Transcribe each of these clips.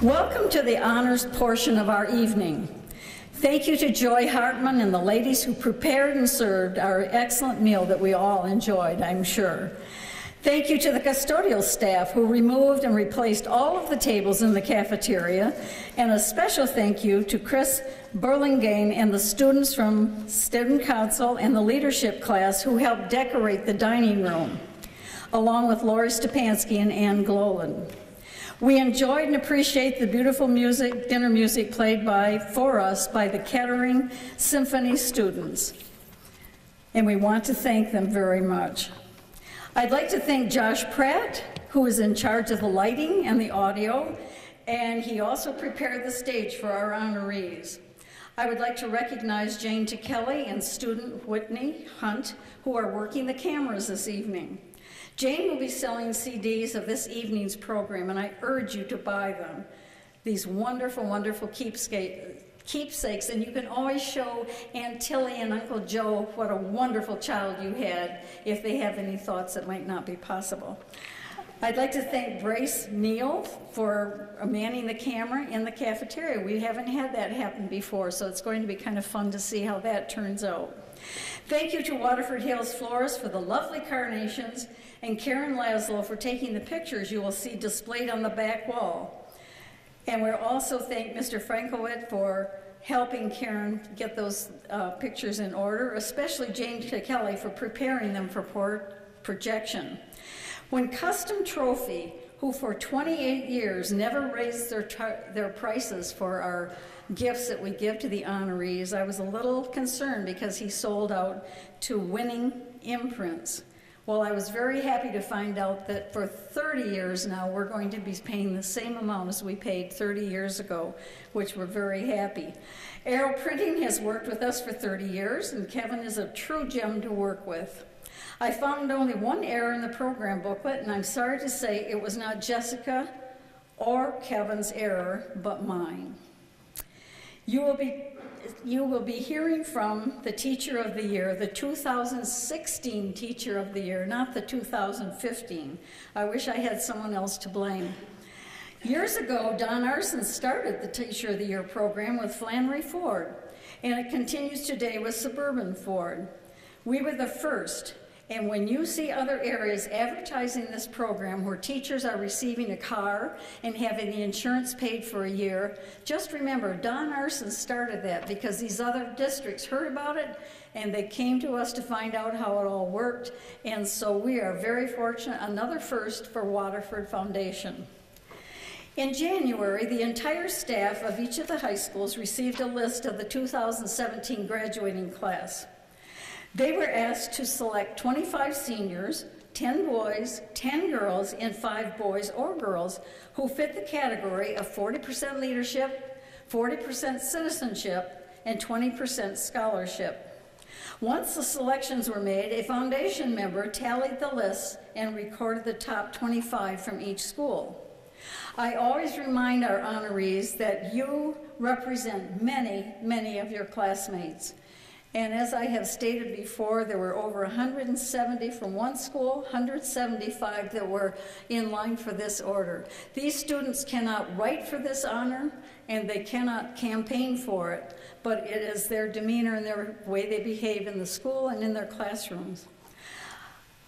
Welcome to the honors portion of our evening. Thank you to Joy Hartman and the ladies who prepared and served our excellent meal that we all enjoyed, I'm sure. Thank you to the custodial staff who removed and replaced all of the tables in the cafeteria, and a special thank you to Chris Burlingame and the students from Student Council and the leadership class who helped decorate the dining room, along with Lori Stepansky and Ann Gloland. We enjoyed and appreciate the beautiful music, dinner music played for us by the Kettering Symphony students, and we want to thank them very much. I'd like to thank Josh Pratt, who is in charge of the lighting and the audio, and he also prepared the stage for our honorees. I would like to recognize Jane Kelly and student Whitney Hunt, who are working the cameras this evening. Jane will be selling CDs of this evening's program, and I urge you to buy them. These wonderful, wonderful keepsakes, and you can always show Aunt Tilly and Uncle Joe what a wonderful child you had if they have any thoughts that might not be possible. I'd like to thank Brace Neal for manning the camera in the cafeteria. We haven't had that happen before, so it's going to be kind of fun to see how that turns out. Thank you to Waterford Hills Florists for the lovely carnations, and Karen Laszlo for taking the pictures you will see displayed on the back wall. And we'll also thank Mr. Frankowitz for helping Karen get those pictures in order, especially Jane Kelly for preparing them for projection. When Custom Trophy, who for 28 years never raised their prices for our gifts that we give to the honorees, I was a little concerned because he sold out to winning imprints. Well, I was very happy to find out that for 30 years now, we're going to be paying the same amount as we paid 30 years ago, which we're very happy. Arrow Printing has worked with us for 30 years, and Kevin is a true gem to work with. I found only one error in the program booklet, and I'm sorry to say it was not Jessica or Kevin's error, but mine. You will be hearing from the Teacher of the Year, the 2016 Teacher of the Year, not the 2015. I wish I had someone else to blame. Years ago, Don Arson started the Teacher of the Year program with Flannery Ford, and it continues today with Suburban Ford. We were the first. And when you see other areas advertising this program where teachers are receiving a car and having the insurance paid for a year, just remember Don Arson started that because these other districts heard about it and they came to us to find out how it all worked. And so we are very fortunate, another first for Waterford Foundation. In January, the entire staff of each of the high schools received a list of the 2017 graduating class. They were asked to select 25 seniors, 10 boys, 10 girls, and 5 boys or girls who fit the category of 40% leadership, 40% citizenship, and 20% scholarship. Once the selections were made, a foundation member tallied the lists and recorded the top 25 from each school. I always remind our honorees that you represent many, many of your classmates. And as I have stated before, there were over 170 from one school, 175 that were in line for this order. These students cannot write for this honor, and they cannot campaign for it, but it is their demeanor and their way they behave in the school and in their classrooms.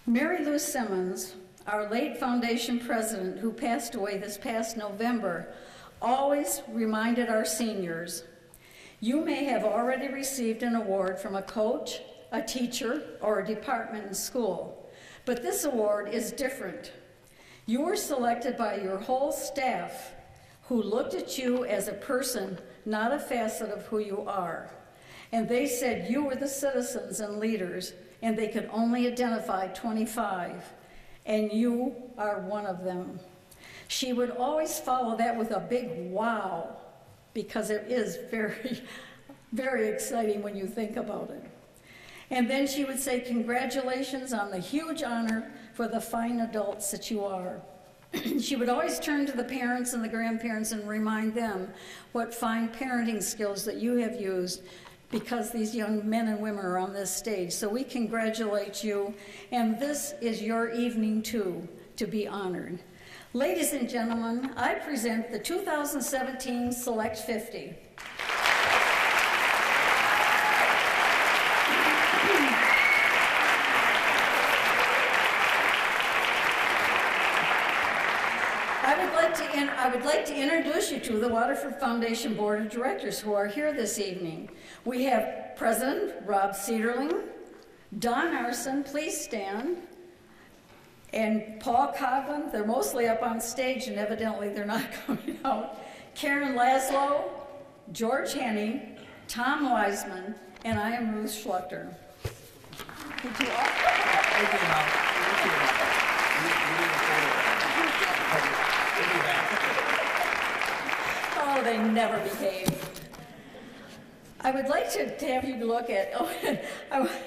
Mary Lou Simmons, our late foundation president who passed away this past November, always reminded our seniors, you may have already received an award from a coach, a teacher, or a department in school, but this award is different. You were selected by your whole staff who looked at you as a person, not a facet of who you are. And they said you were the citizens and leaders, and they could only identify 25, and you are one of them. She would always follow that with a big wow, because it is very, very exciting when you think about it. And then she would say, congratulations on the huge honor for the fine adults that you are. She would always turn to the parents and the grandparents and remind them what fine parenting skills that you have used because these young men and women are on this stage. So we congratulate you, and this is your evening too, to be honored. Ladies and gentlemen, I present the 2017 Select 50. I would like to introduce you to the Waterford Foundation Board of Directors who are here this evening. We have President Rob Cederling, Don Arson, please stand, and Paul Coughlin. They're mostly up on stage and evidently they're not coming out. Karen Laszlo, George Henney, Tom Wiseman, and I am Ruth Schluchter. Could you all? Oh, they never behave. I would like to have you look at,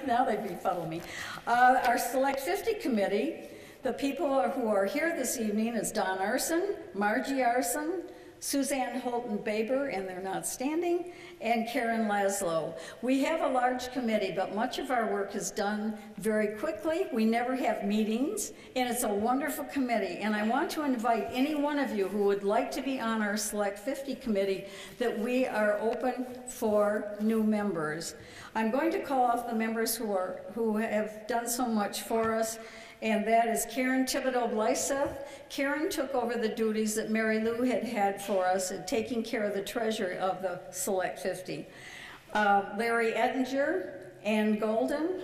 now they befuddle me. Our Select 50 committee, the people who are here this evening is Don Arson, Margie Arson, Suzanne Holton-Baber, and they're not standing, and Karen Laszlo. We have a large committee, but much of our work is done very quickly. We never have meetings, and it's a wonderful committee. And I want to invite any one of you who would like to be on our Select 50 committee that we are open for new members. I'm going to call off the members who have done so much for us, and that is Karen Thibodeau-Blyseth. Karen took over the duties that Mary Lou had for us in taking care of the treasury of the Select 50. Larry Ettinger, Ann Golden,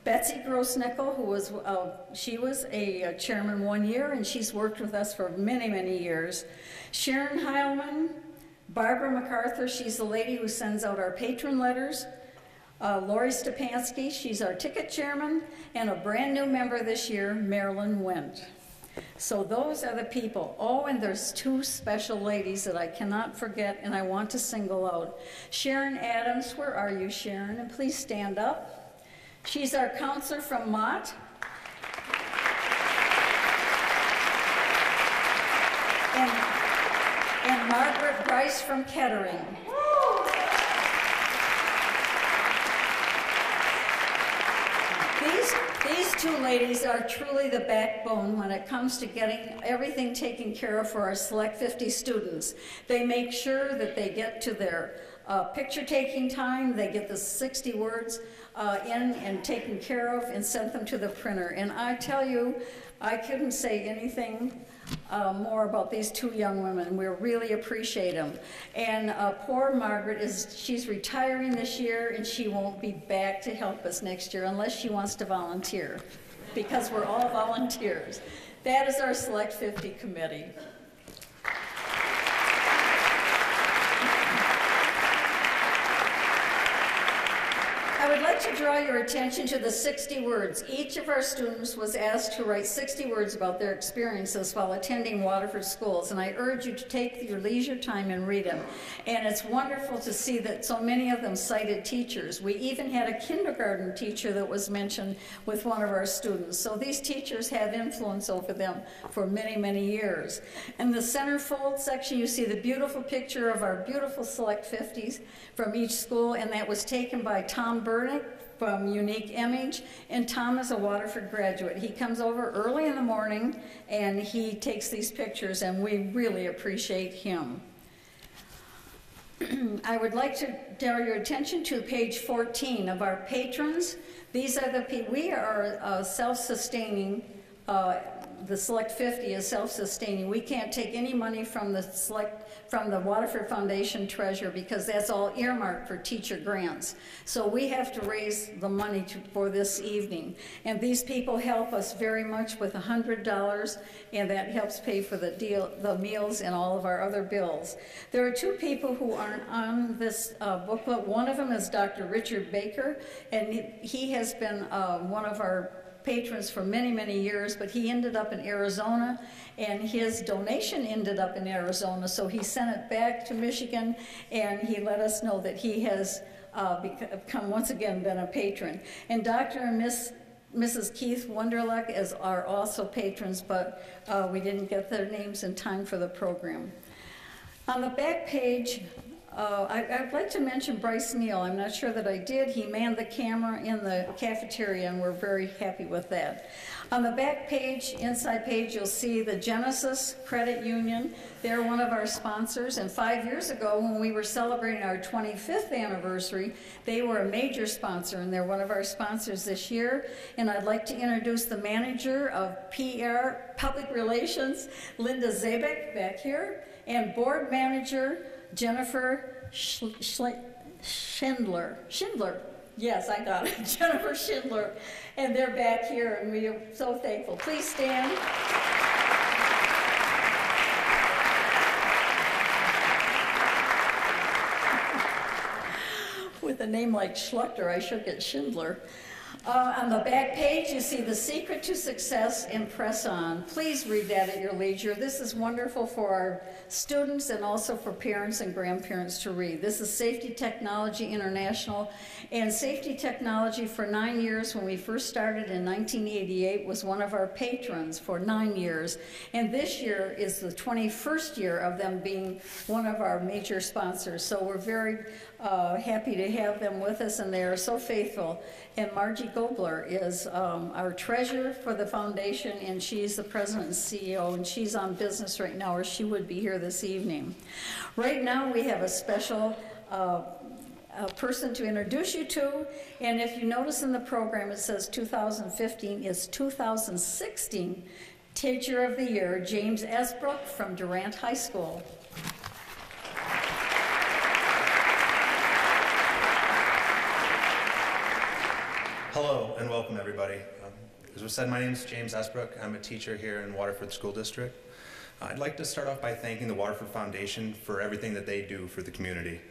Betsy Grossnickel, who was, she was a chairman 1 year, and she's worked with us for many, many years. Sharon Heilman, Barbara MacArthur, she's the lady who sends out our patron letters. Lori Stepansky, she's our ticket chairman, and a brand new member this year, Marilyn Wendt. So those are the people. Oh, and there's two special ladies that I cannot forget and I want to single out. Sharon Adams, where are you, Sharon? And please stand up. She's our counselor from Mott. And Margaret Bryce from Kettering. These two ladies are truly the backbone when it comes to getting everything taken care of for our Select 50 students. They make sure that they get to their picture taking time, they get the 60 words in and taken care of and sent them to the printer. And I tell you, I couldn't say anything more about these two young women. We really appreciate them. And poor Margaret, she's retiring this year and she won't be back to help us next year unless she wants to volunteer, because we're all volunteers. That is our Select 50 committee. I would like to draw your attention to the 60 words. Each of our students was asked to write 60 words about their experiences while attending Waterford schools, and I urge you to take your leisure time and read them. And it's wonderful to see that so many of them cited teachers. We even had a kindergarten teacher that was mentioned with one of our students. So these teachers have influence over them for many, many years. In the centerfold section, you see the beautiful picture of our beautiful Select 50s from each school, and that was taken by Tom Burnick from Unique Image, and Tom is a Waterford graduate. He comes over early in the morning and he takes these pictures, and we really appreciate him. I would like to draw your attention to page 14 of our patrons. These are the people. We are self-sustaining. The Select 50 is self-sustaining. We can't take any money from the Waterford Foundation treasurer because that's all earmarked for teacher grants. So we have to raise the money for this evening. And these people help us very much with $100, and that helps pay for the meals and all of our other bills. There are two people who aren't on this booklet. One of them is Dr. Richard Baker, and he has been one of our patrons for many, many years, but he ended up in Arizona, and his donation ended up in Arizona, so he sent it back to Michigan, and he let us know that he has become, once again, been a patron. And Dr. and Mrs. Keith Wunderlich are also patrons, but we didn't get their names in time for the program. On the back page I'd like to mention Bryce Neal. I'm not sure that I did. He manned the camera in the cafeteria, and we're very happy with that. On the back page, inside page, you'll see the Genesis Credit Union. They're one of our sponsors, and 5 years ago, when we were celebrating our 25th anniversary, they were a major sponsor, and they're one of our sponsors this year. And I'd like to introduce the manager of PR, Public Relations, Linda Zabek, back here, and board manager, Jennifer Schindler. Yes, I got it. Jennifer Schindler. And they're back here, and we are so thankful. Please stand. With a name like Schluchter, I should get Schindler. On the back page, you see the secret to success and press on. Please read that at your leisure. This is wonderful for our students and also for parents and grandparents to read. This is Safety Technology International, and Safety Technology for 9 years, when we first started in 1988, was one of our patrons for 9 years. And this year is the 21st year of them being one of our major sponsors. So we're very happy to have them with us, and they are so faithful. And Margie Gobler is our treasurer for the foundation, and she's the president and CEO, and she's on business right now, or she would be here this evening. Right now we have a special person to introduce you to, and if you notice in the program it says 2015 is 2016 Teacher of the Year, James Esbrook from Durant High School. Hello and welcome everybody. As was said, my name is James Esbrook. I'm a teacher here in Waterford School District. I'd like to start off by thanking the Waterford Foundation for everything that they do for the community.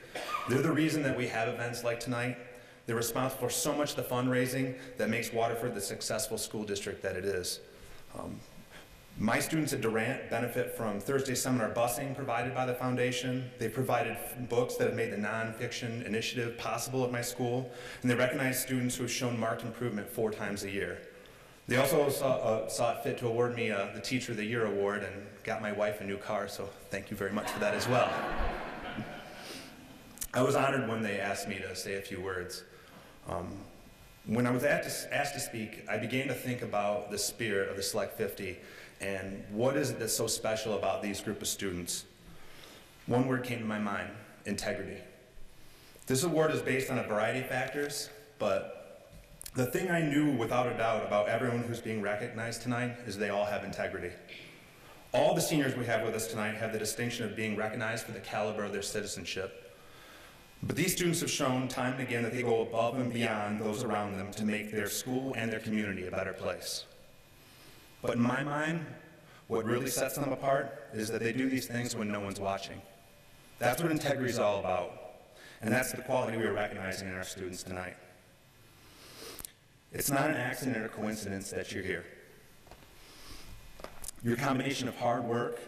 They're the reason that we have events like tonight. They're responsible for so much of the fundraising that makes Waterford the successful school district that it is. My students at Durant benefit from Thursday seminar busing provided by the foundation. They provided books that have made the nonfiction initiative possible at my school, and they recognize students who have shown marked improvement 4 times a year. They also saw it fit to award me the Teacher of the Year award and got my wife a new car, so thank you very much for that as well. I was honored when they asked me to say a few words. When I was asked to speak, I began to think about the spirit of the Select 50 and what is it that's so special about these group of students. One word came to my mind: integrity. This award is based on a variety of factors, but the thing I knew without a doubt about everyone who's being recognized tonight is they all have integrity. All the seniors we have with us tonight have the distinction of being recognized for the caliber of their citizenship. But these students have shown time and again that they go above and beyond those around them to make their school and their community a better place. But in my mind, what really sets them apart is that they do these things when no one's watching. That's what integrity is all about, and that's the quality we are recognizing in our students tonight. It's not an accident or coincidence that you're here. Your combination of hard work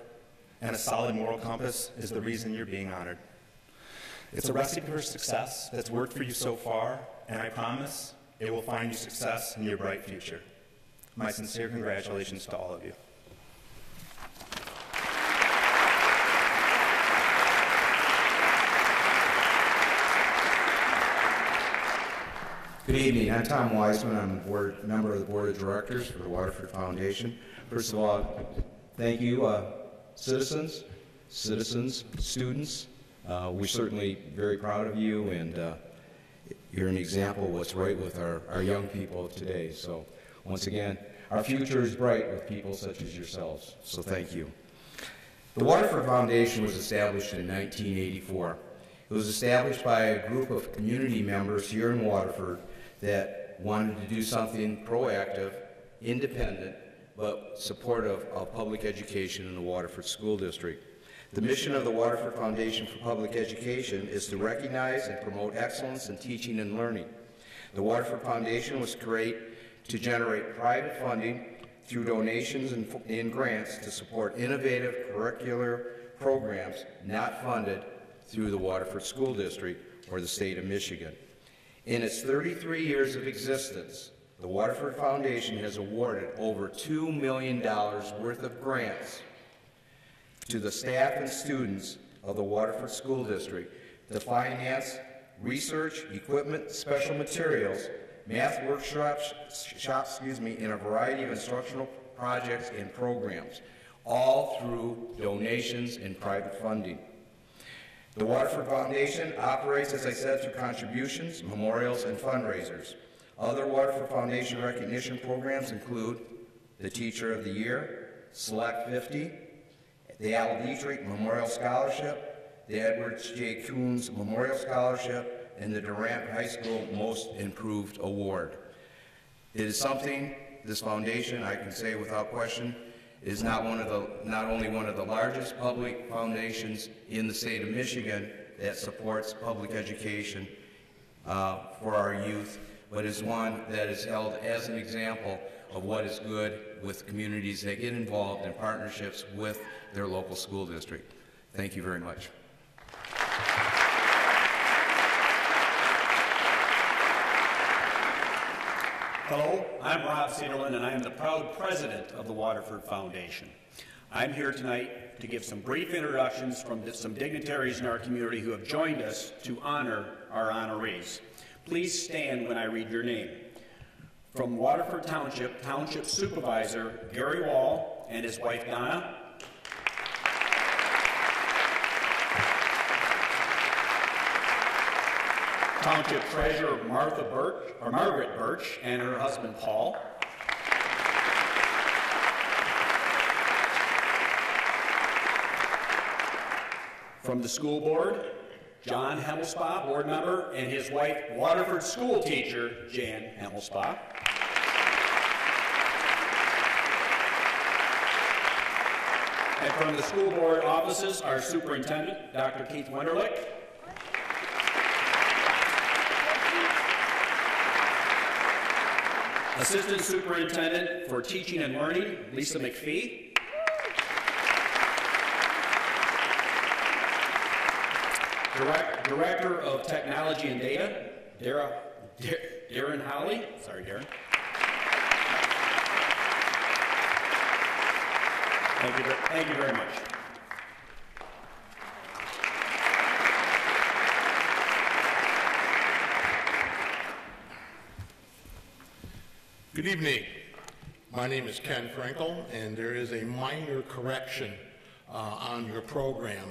and a solid moral compass is the reason you're being honored. It's a recipe for success that's worked for you so far, and I promise it will find you success in your bright future. My sincere congratulations to all of you. Good evening. I'm Tom Wiseman. I'm a member of the Board of Directors for the Waterford Foundation. First of all, thank you, citizens, students. We're certainly very proud of you, and you're an example of what's right with our young people of today. So once again, our future is bright with people such as yourselves. So thank you. The Waterford Foundation was established in 1984. It was established by a group of community members here in Waterford that wanted to do something proactive, independent, but supportive of public education in the Waterford School District. The mission of the Waterford Foundation for Public Education is to recognize and promote excellence in teaching and learning. The Waterford Foundation was created to generate private funding through donations and grants to support innovative curricular programs not funded through the Waterford School District or the state of Michigan. In its 33 years of existence, the Waterford Foundation has awarded over $2 million worth of grants to the staff and students of the Waterford School District to finance research, equipment, special materials, math workshops, in a variety of instructional projects and programs, all through donations and private funding. The Waterford Foundation operates, as I said, through contributions, memorials, and fundraisers. Other Waterford Foundation recognition programs include the Teacher of the Year, Select 50, the Al Dietrich Memorial Scholarship, the Edward J. Coons Memorial Scholarship, and the Durant High School Most Improved Award. It is something, this foundation, I can say without question, is not only one of the largest public foundations in the state of Michigan that supports public education for our youth, but is one that is held as an example of what is good with communities that get involved in partnerships with their local school district. Thank you very much. Hello, I'm Rob Cederlin, and I am the proud president of the Waterford Foundation. I'm here tonight to give some brief introductions from some dignitaries in our community who have joined us to honor our honorees. Please stand when I read your name. From Waterford Township, Township Supervisor Gary Wall and his wife Donna. Township Treasurer Margaret Birch and her husband Paul. From the school board, John Hemmelspa, board member, and his wife, Waterford school teacher Jan Hemmelspa. And from the school board offices, our superintendent, Dr. Keith Wenderlich. Assistant Superintendent for Teaching and Learning, Lisa McPhee. Director of Technology and Data, Darren Howley. Sorry, Darren. Thank you very much. Good evening. My name is Ken Frankel, and there is a minor correction on your program.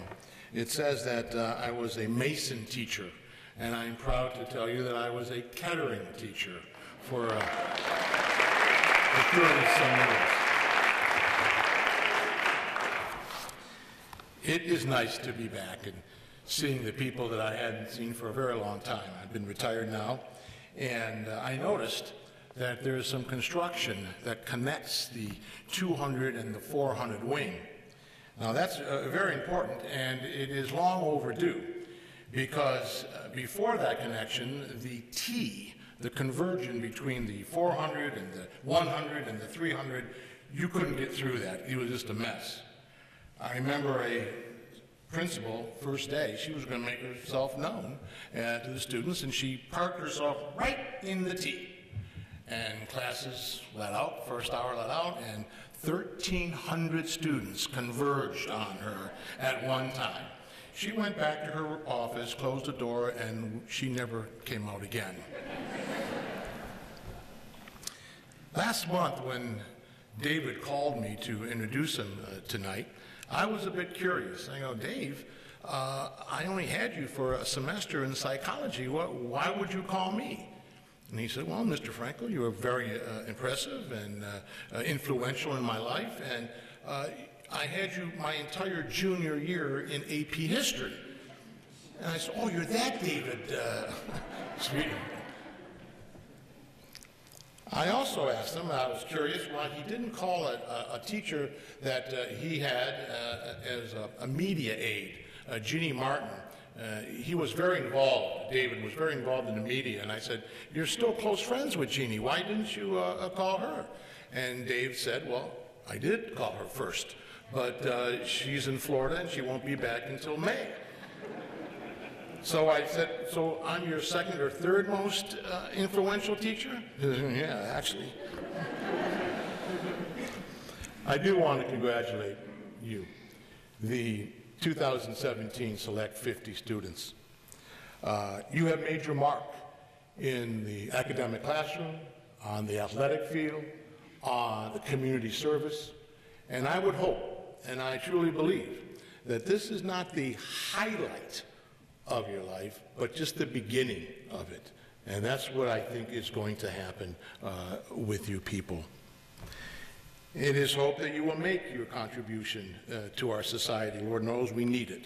It says that I was a Mason teacher, and I'm proud to tell you that I was a Kettering teacher for 30 some years. It is nice to be back and seeing the people that I hadn't seen for a very long time. I've been retired now, and I noticed that there is some construction that connects the 200 and the 400 wing. Now that's very important, and it is long overdue, because before that connection, the T, the conversion between the 400 and the 100 and the 300, you couldn't get through that. It was just a mess. I remember a principal, first day, she was going to make herself known to the students, and she parked herself right in the T. And classes let out, first hour let out, and 1,300 students converged on her at one time. She went back to her office, closed the door, and she never came out again. Last month, when David called me to introduce him tonight, I was a bit curious. I go, Dave, I only had you for a semester in psychology. Why would you call me? And he said, well, Mr. Frankel, you were very impressive and influential in my life, and I had you my entire junior year in AP History. And I said, oh, you're that David Sweden. I also asked him, I was curious why he didn't call a teacher that he had as a media aide, Jeannie Martin. He was very involved, David was very involved in the media, and I said, you're still close friends with Jeannie, why didn't you call her? And Dave said, well, I did call her first, but she's in Florida and she won't be back until May. So I said, so I'm your second or third most influential teacher? Yeah, actually. I do want to congratulate you, the 2017 Select 50 students. You have made your mark in the academic classroom, on the athletic field, on the community service, and I would hope, and I truly believe, that this is not the highlight of your life, but just the beginning of it. And that's what I think is going to happen with you people. It is hoped that you will make your contribution to our society. Lord knows we need it.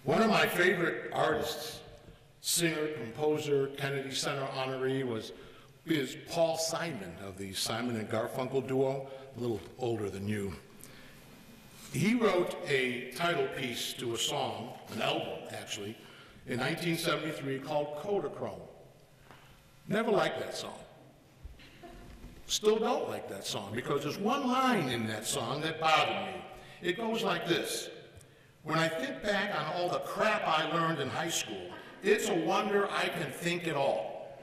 One of my favorite artists, singer, composer, Kennedy Center honoree is Paul Simon of the Simon and Garfunkel duo, a little older than you. He wrote a title piece to a song, an album actually, in 1973 called Kodachrome. Never liked that song. Still don't like that song because there's one line in that song that bothered me. It goes like this: when I think back on all the crap I learned in high school, it's a wonder I can think at all.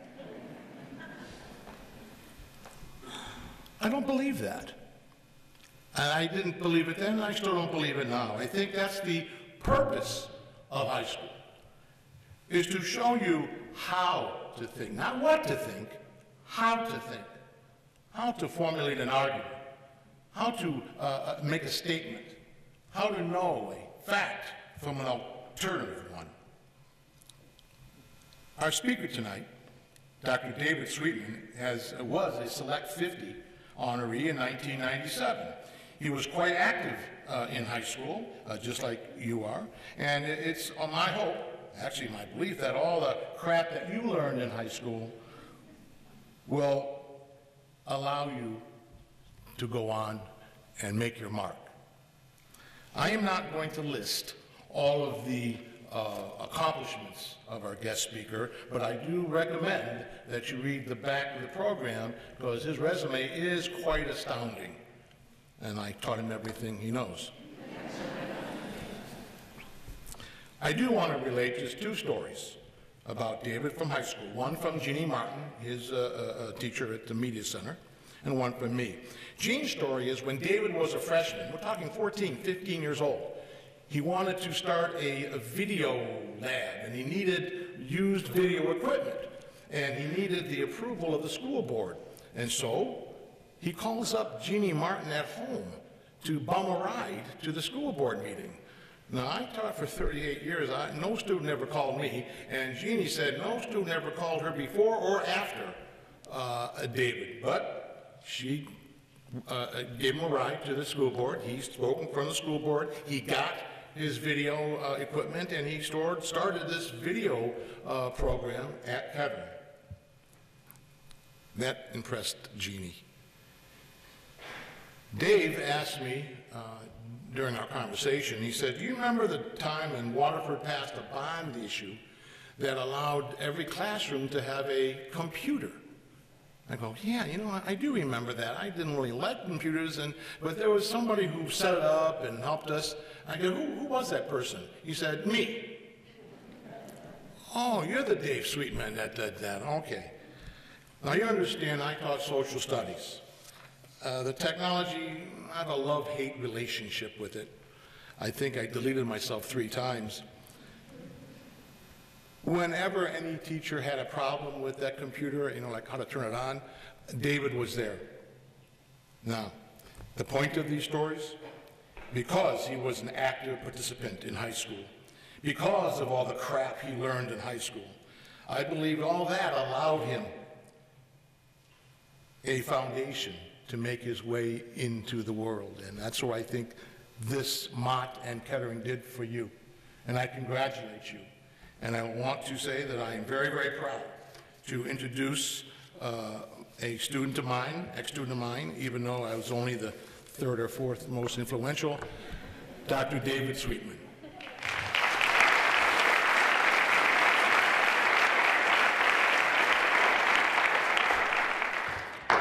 I don't believe that. And I didn't believe it then, and I still don't believe it now. I think that's the purpose of high school, is to show you how to think, not what to think, how to think, how to formulate an argument, how to make a statement, how to know a fact from an alternative one. Our speaker tonight, Dr. David Sweetman, was a Select 50 honoree in 1997. He was quite active in high school, just like you are, and it's my hope, actually my belief, that all the crap that you learned in high school will allow you to go on and make your mark. I am not going to list all of the accomplishments of our guest speaker, but I do recommend that you read the back of the program because his resume is quite astounding, and I taught him everything he knows. I do want to relate just two stories about David from high school. One from Jeannie Martin, his teacher at the Media Center, and one from me. Jean's story is when David was a freshman, we're talking 14, 15 years old, he wanted to start a video lab, and he needed used video equipment, and he needed the approval of the school board. And so he calls up Jeannie Martin at home to bum a ride to the school board meeting. Now, I taught for 38 years. No student ever called me, and Jeannie said no student ever called her before or after David, but she gave him a ride to the school board. He spoke in front of the school board. He got his video equipment, and he started this video program at Kettering. That impressed Jeannie. Dave asked me during our conversation, he said, do you remember the time when Waterford passed a bond issue that allowed every classroom to have a computer? I go, yeah, you know, I do remember that. I didn't really like computers, but there was somebody who set it up and helped us. I go, who was that person? He said, me. Oh, you're the Dave Sweetman that did that. Okay. Now, you understand, I taught social studies. The technology, I have a love-hate relationship with it. I think I deleted myself 3 times. Whenever any teacher had a problem with that computer, you know, like how to turn it on, David was there. Now, the point of these stories, because he was an active participant in high school, because of all the crap he learned in high school, I believe all that allowed him a foundation to make his way into the world. And that's what I think this Mott and Kettering did for you. And I congratulate you. And I want to say that I am very, very proud to introduce a student of mine, ex-student of mine, even though I was only the 3rd or 4th most influential, Dr. David Sweetman.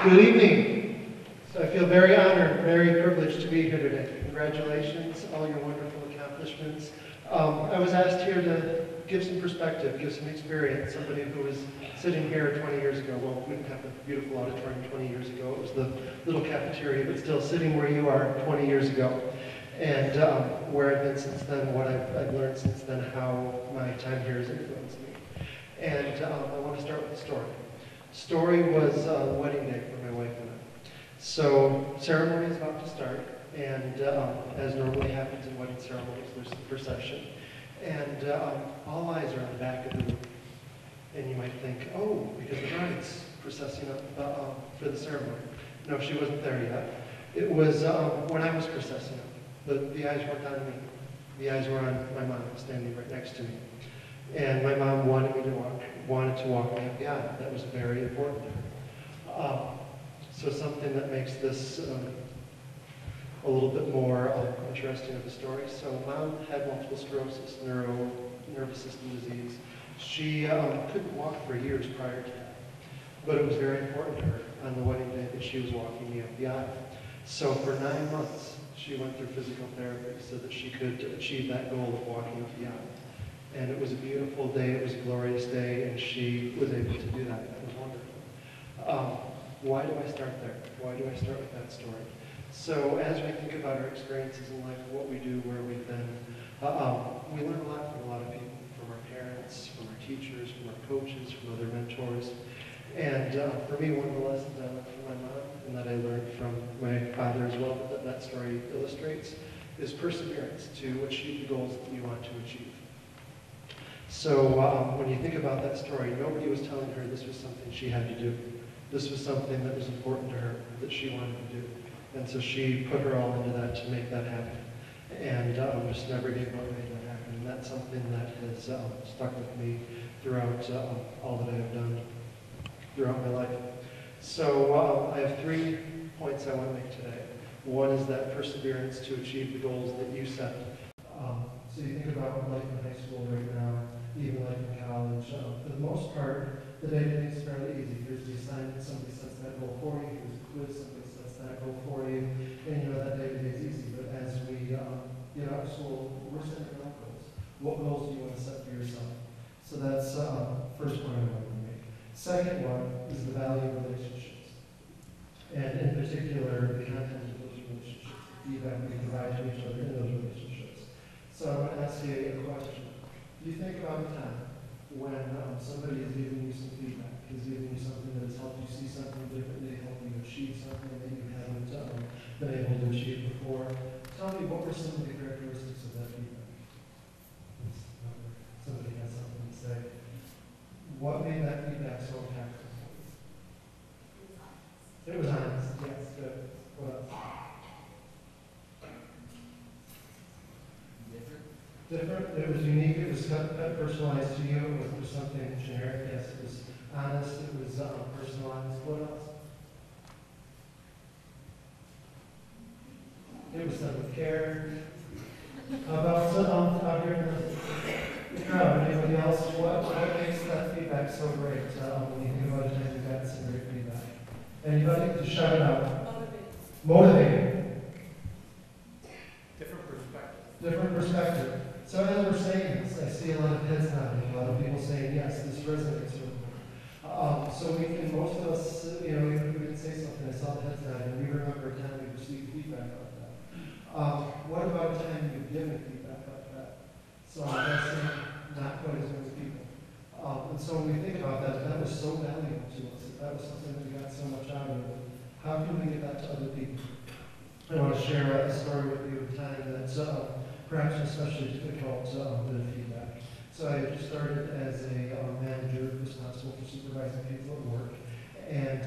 Good evening. So I feel very honored, very privileged to be here today. Congratulations, all your wonderful accomplishments. I was asked here to give some perspective, give some experience. Somebody who was sitting here 20 years ago, well, we didn't have the beautiful auditorium 20 years ago. It was the little cafeteria, but still sitting where you are 20 years ago. and where I've been since then, what I've learned since then, how my time here has influenced me. And I want to start with the story. Story was wedding day for my wife and I. So ceremony is about to start, and as normally happens in wedding ceremonies, there's the procession, and all eyes are on the back of the room. And you might think, oh, because the bride's processing up for the ceremony. No, she wasn't there yet. It was when I was processing up. The eyes weren't on me. The eyes were on my mom standing right next to me. And my mom wanted to walk me up the aisle. That was very important to her. So something that makes this a little bit more interesting of a story. So Mom had multiple sclerosis, nervous system disease. She couldn't walk for years prior to that. But it was very important to her on the wedding day that she was walking me up the aisle. So for 9 months, she went through physical therapy so that she could achieve that goal of walking up the aisle. And it was a beautiful day, it was a glorious day, and she was able to do that. That was wonderful. Why do I start there? Why do I start with that story? So as we think about our experiences in life, what we do, where we've been, we learn a lot from a lot of people, from our parents, from our teachers, from our coaches, from other mentors. And for me, one of the lessons I learned from my mom, and that I learned from my father as well, that story illustrates, is perseverance to achieve the goals that you want to achieve. So when you think about that story, nobody was telling her this was something she had to do. This was something that was important to her, that she wanted to do. And so she put her all into that to make that happen. And just never gave up and made that happen. And that's something that has stuck with me throughout all that I have done throughout my life. So I have 3 points I want to make today. One is that perseverance to achieve the goals that you set. So you think about life in high school right now, even life in college. For the most part, the day-to-day is fairly easy. Here's the assignment, somebody sets that goal for you. Here's the quiz, somebody sets that goal for you. And you know that day-to-day is easy. But as we get out of school, we're setting our own goals. What goals do you want to set for yourself? So that's first point I want to make. Second one is the value of relationships. And in particular, the content of those relationships, the feedback we provide to each other in those relationships. So I want to ask you a question. Do you think about a time when somebody is giving you some feedback, is giving you something that has helped you see something differently, helped you achieve something that you haven't been able to achieve before? Tell me, what were some of the characteristics of that feedback? Somebody has something to say. What made that feedback so impactful for you? It was honest. Yes, good. What else? Different. It was unique. It was personalized to you. It was something generic. Yes, it was honest. It was personalized. What else? It was done with care. How about out here in the crowd? Anybody else? What makes that feedback so great? When you think about it, you've got some great feedback. Anybody? Just shout it out. Motivating. Different perspective. So as we're saying this, I see a lot of heads nodding, a lot of people saying, yes, this resonates with me. So we can, most of us, even if we didn't say something, I saw the heads nodding, we remember a time we received feedback like that. What about a time you've given feedback like that? So I'm guessing not quite as many people. And so when we think about that, that was so valuable to us. That was something that we got so much out of it. How can we get that to other people? I want to share a story with you of a time that's perhaps especially difficult bit of feedback. So I just started as a manager responsible for supervising people at work. And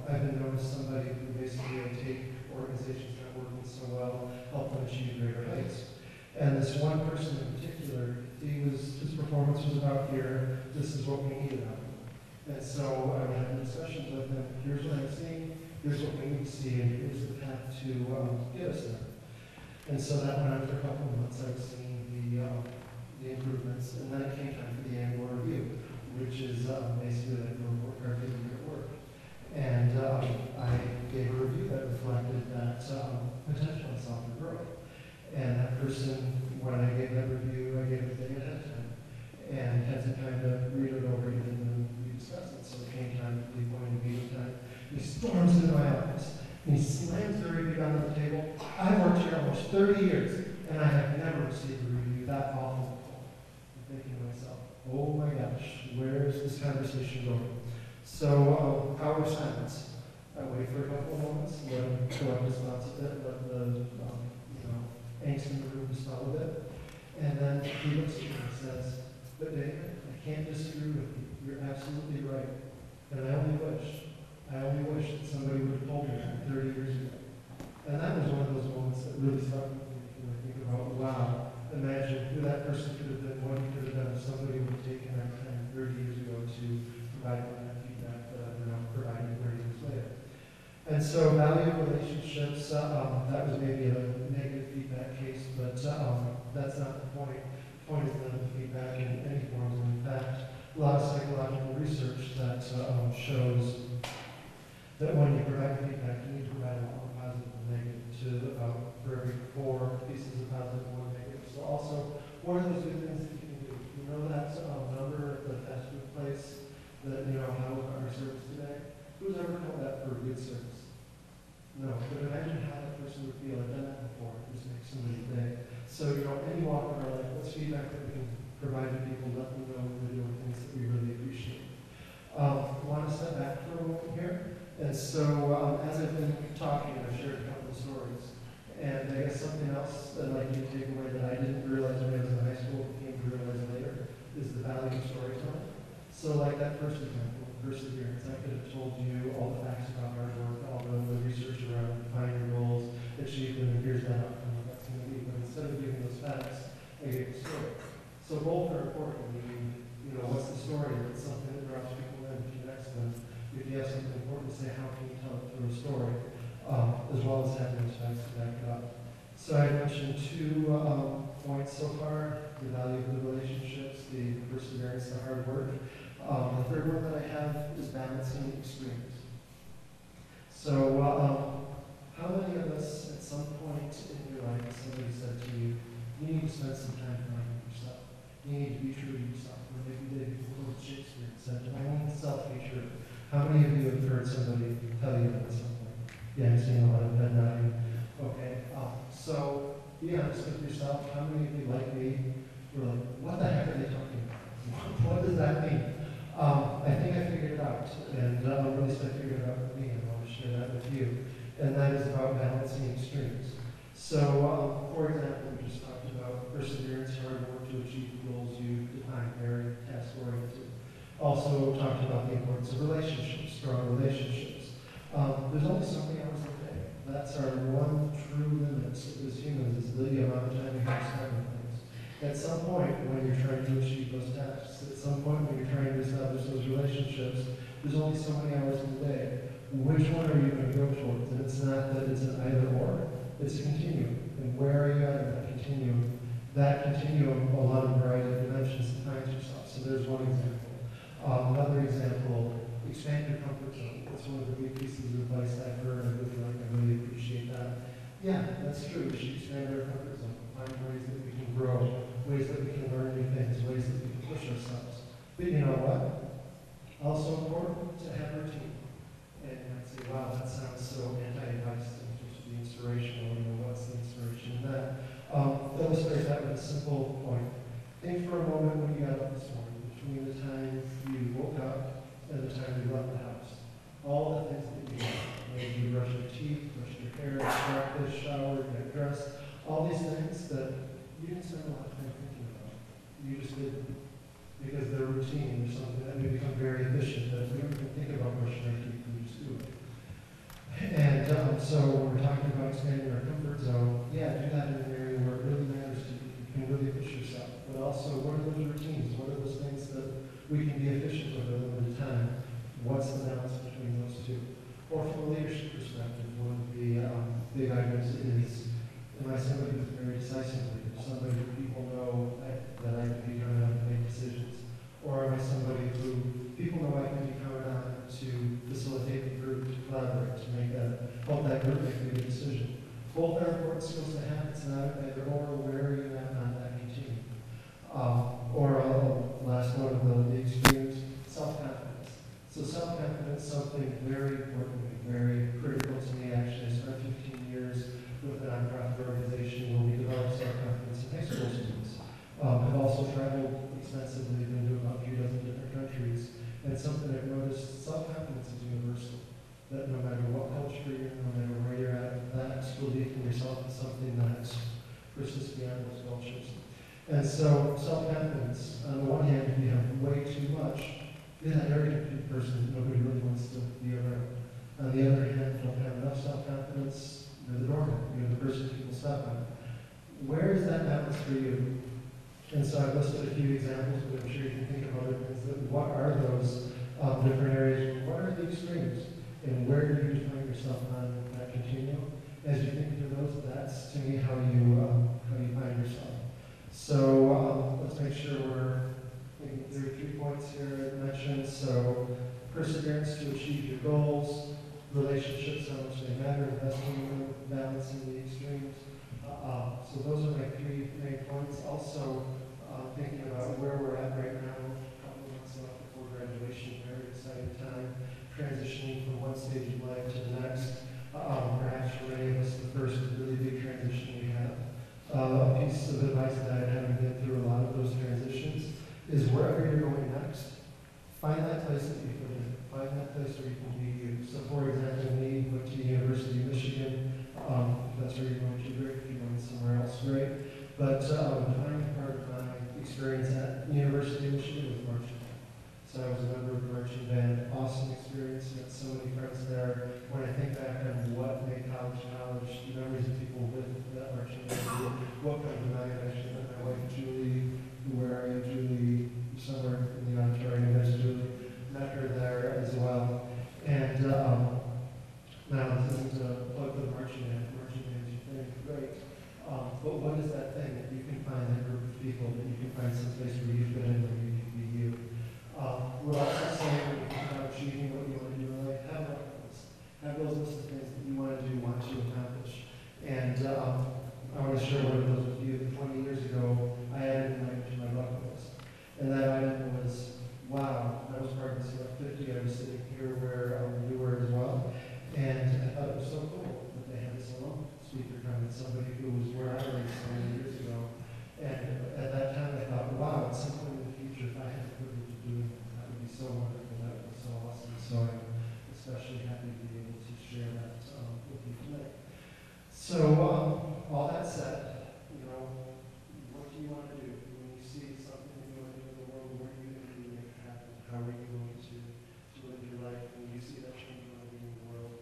I've been known as somebody who basically would take organizations that are working so well, help them achieve greater heights. And this one person in particular, his performance was about here, this is what we needed out of him. And so I would have discussions with him, here's what I'm seeing, here's what we need to see, and here's the path to get us there. And so that went on for a couple of months. I was seeing the improvements, and then it came time for the annual review, which is basically like a report card for the year at work. And I gave a review that reflected that potential and saw for growth. And that person, when I gave that review, I gave it a day ahead of time, and had to kind of read it over again and rediscuss it. So it came time for the appointed meeting time. He storms into my office. And he slams the review down on the table. I've worked here almost 30 years. received a review that awful before. I'm thinking to myself, oh my gosh, where is this conversation going? So, power of silence. I wait for a couple of moments, let him collect his thoughts a bit, let the angst in the room dispel a bit. And then he looks at me and says, but David, I can't disagree with you. You're absolutely right. And I only wish that somebody would have told me that 30 years ago. And that was one of those moments that really stuck with me. When I think about, wow, imagine who that person could have been, what he could have done if somebody would have taken that time 30 years ago to provide them that feedback that they're now providing 30 years later. And so value relationships, that was maybe a negative feedback case, but that's not the point. The point is not the feedback in any form. In fact, a lot of psychological research that shows that when you provide feedback, you need to provide a more positive than negative to for every 4 pieces of positive, 1 negative. So also, what are those good things that you can do? You know that number at the fast food place that, how was our service today? Who's ever told that for a good service? No, but imagine how that person would feel. I've done that before. It just makes somebody's day. So, any walk in our life, what's feedback that we can provide to people, let them know when we're doing things that we really appreciate. I want to step back for a moment here. And so, as I've been talking, I've shared a couple of stories. And I guess something else that I'd like you to take away that I didn't realize when I was in high school, but came to realize later, is the value of storytelling. So like that first example, perseverance, I could have told you all the facts about hard work, all the research around defining your goals, achieve them, and here's that outcome, what that's going to be. But instead of giving those facts, I gave a story. So both are important. What's the story? It's something that draws people in, connects them. If you have something important to say, how can you tell it through a story? As well as having those facts to back it up. So I mentioned 2 points so far, the value of the relationships, the perseverance, the hard work. The third one that I have is balancing extremes. So how many of us at some point in your life, somebody said to you, you need to spend some time finding yourself. You need to be true to yourself. Or maybe they quoted Shakespeare and said, I want self-hatred. How many of you have heard somebody tell you that at some point? Yeah, I'm seeing a lot of head nodding. Okay, so be honest with yourself. How many of you, like me, were like, what the heck are they talking about? What does that mean? I think I figured it out, and at least I figured it out with me, and I want to share that with you. And that is about balancing extremes. So, for example, we just talked about perseverance, hard work to achieve the goals you define, very task-oriented. Also talked about the importance of relationships, strong relationships. There's only so many hours a day. That's our one true limit as humans, is the amount of time we have to spend on things. At some point, when you're trying to achieve those tasks, at some point when you're trying to establish those relationships, there's only so many hours in the day. Which one are you going to go towards? And it's not that it's an either or, it's a continuum. And where are you at in that continuum? That continuum, a lot of variety of dimensions to find yourself. So there's one example. Another example, expand your comfort zone. That's one of the big pieces of advice I've heard. I really appreciate that. Yeah, that's true. We should expand our comfort zone. Find ways that we can grow, ways that we can learn new things, ways that we can push ourselves. But you know what? Also important to have routine. And you might say, wow, that sounds so anti-advice. It's supposed to be inspirational. What's the inspiration in that? Illustrate that with a simple point. Think for a moment when you got up this morning, between the time you woke up and the time you left the house. All the things that you did. Maybe you brushed your teeth, brushed your hair, breakfast, showered, got dressed. All these things that you didn't spend a lot of time thinking about. You just did them. Because they're routine or something that may become very efficient. That if we don't even think about brushing our teeth, we just do it. And so when we're talking about expanding our comfort zone, yeah, do that in an area where it really matters to you. You can really push yourself. But also, what are those routines? What are those things that we can be efficient with at a limited time? What's the balance between those two? Or from a leadership perspective, one of the big items is, am I somebody who's very decisive leader? Somebody who people know that I can be counted on to make decisions? Or am I somebody who people know I can be counted on to facilitate the group, to collaborate, to help that group make a good decision? Both are important skills to have. It's not either or. Where are you at on that continuum? Last one of the extremes, self-confidence. So self-confidence is something very important, very critical to me. Actually, I spent 15 years with a nonprofit organization where we developed self-confidence in high school I've also traveled extensively, been to about 3 dozen different countries, and something I've noticed, self-confidence is universal. That no matter what culture you're in, no matter where you're at, that belief in yourself is something that persists beyond those cultures. And so, self-confidence, on the one hand, if you have way too much, you're that arrogant person that nobody really wants to be around. On the other hand, if you don't have enough self-confidence, you're the doormat, you're the person people step on. Where is that balance for you? And so I've listed a few examples, but I'm sure you can think of other things. What are those different areas? What are the extremes? And where do you find yourself on that continuum? As you think through those, that's to me how you find yourself. So let's make sure we're thinking through 3 points here I mentioned. So perseverance to achieve your goals, relationships, how much they matter, investing in them, balancing the extremes. So those are my 3 main points. Also, thinking about where we're at right now, a couple of months left before graduation, very exciting time, transitioning from one stage of life to the next. Perhaps for many of us, the first really big transition we have. A piece of advice that I haven't been through a lot of those transitions is wherever you're going next, find that place that you fit in. Find that place where you can be you. So for example, me went to the University of Michigan. If that's where you're going to, great. If you're going somewhere else, great. But defining part of my experience at the University of Michigan was marching band. So I was a member of the marching band. Awesome experience. Met so many friends there. When I think back on what made college, the memories of people with that marching band, what comes to mind? I actually met my wife Julie. Where are you, Julie? Somewhere in the auditorium. There's Julie. Met her there as well. And now this isn't a plug for the marching band. Marching band is your thing, great. But what is that thing that you can find, that group of people, that you can find some place where you fit in, where you can be you? We're also saying when you think about achieving what you want to do in life, have bucket lists. Have those lists of things that you want to do, want to accomplish. And I want to share one of those with you. 20 years ago, I added an item to my bucket list. And that item was, wow, I was part of the Select 50. I was sitting here where you were as well. And I thought it was so cool that they had this alone speaker coming, somebody who was where I was so many years ago. And at that time I thought, wow, at some point in the future, if I had the privilege of doing that would be so wonderful, that would be so awesome. So I'm especially happy to be able to share that with you tonight. So all that said, what do you want to do? When you see something that you want to do in the world, what are you going to do to make it happen? How are you going to live your life? When you see that change you want to be in the world,